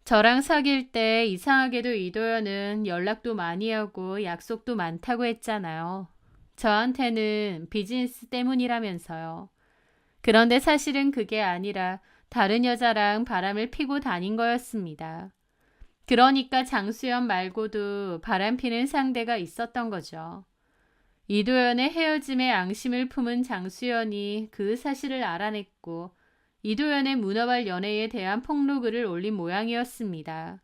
저랑 사귈 때 이상하게도 이도연은 연락도 많이 하고 약속도 많다고 했잖아요. 저한테는 비즈니스 때문이라면서요. 그런데 사실은 그게 아니라 다른 여자랑 바람을 피고 다닌 거였습니다. 그러니까 장수연 말고도 바람 피는 상대가 있었던 거죠. 이도연의 헤어짐에 앙심을 품은 장수연이 그 사실을 알아냈고 이도연의 문어발 연애에 대한 폭로글을 올린 모양이었습니다.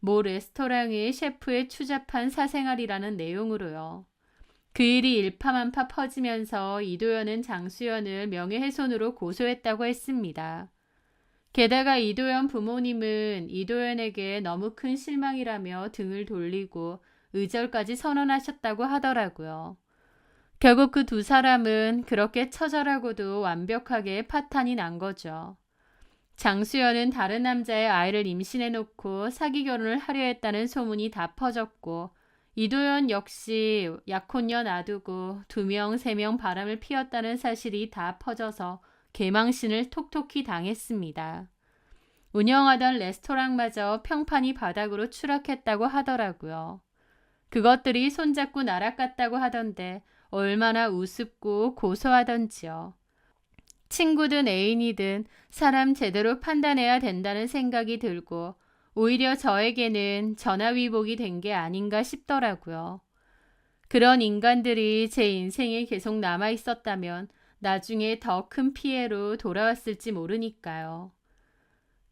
모 레스토랑의 셰프의 추잡한 사생활이라는 내용으로요. 그 일이 일파만파 퍼지면서 이도연은 장수연을 명예훼손으로 고소했다고 했습니다. 게다가 이도연 부모님은 이도연에게 너무 큰 실망이라며 등을 돌리고 의절까지 선언하셨다고 하더라고요. 결국 그 두 사람은 그렇게 처절하고도 완벽하게 파탄이 난 거죠. 장수연은 다른 남자의 아이를 임신해놓고 사기 결혼을 하려 했다는 소문이 다 퍼졌고 이도연 역시 약혼녀 놔두고 2명, 3명 바람을 피웠다는 사실이 다 퍼져서 개망신을 톡톡히 당했습니다. 운영하던 레스토랑마저 평판이 바닥으로 추락했다고 하더라고요. 그것들이 손잡고 날아갔다고 하던데 얼마나 우습고 고소하던지요. 친구든 애인이든 사람 제대로 판단해야 된다는 생각이 들고 오히려 저에게는 전화위복이 된 게 아닌가 싶더라고요. 그런 인간들이 제 인생에 계속 남아있었다면 나중에 더 큰 피해로 돌아왔을지 모르니까요.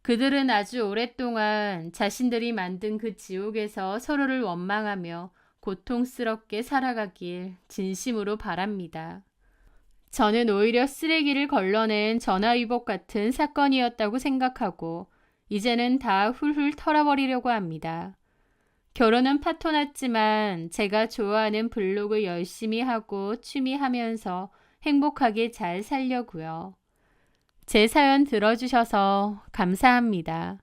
그들은 아주 오랫동안 자신들이 만든 그 지옥에서 서로를 원망하며 고통스럽게 살아가길 진심으로 바랍니다. 저는 오히려 쓰레기를 걸러낸 전화위복 같은 사건이었다고 생각하고 이제는 다 훌훌 털어버리려고 합니다. 결혼은 파토났지만 제가 좋아하는 블로그 열심히 하고 취미하면서 행복하게 잘 살려고요. 제 사연 들어주셔서 감사합니다.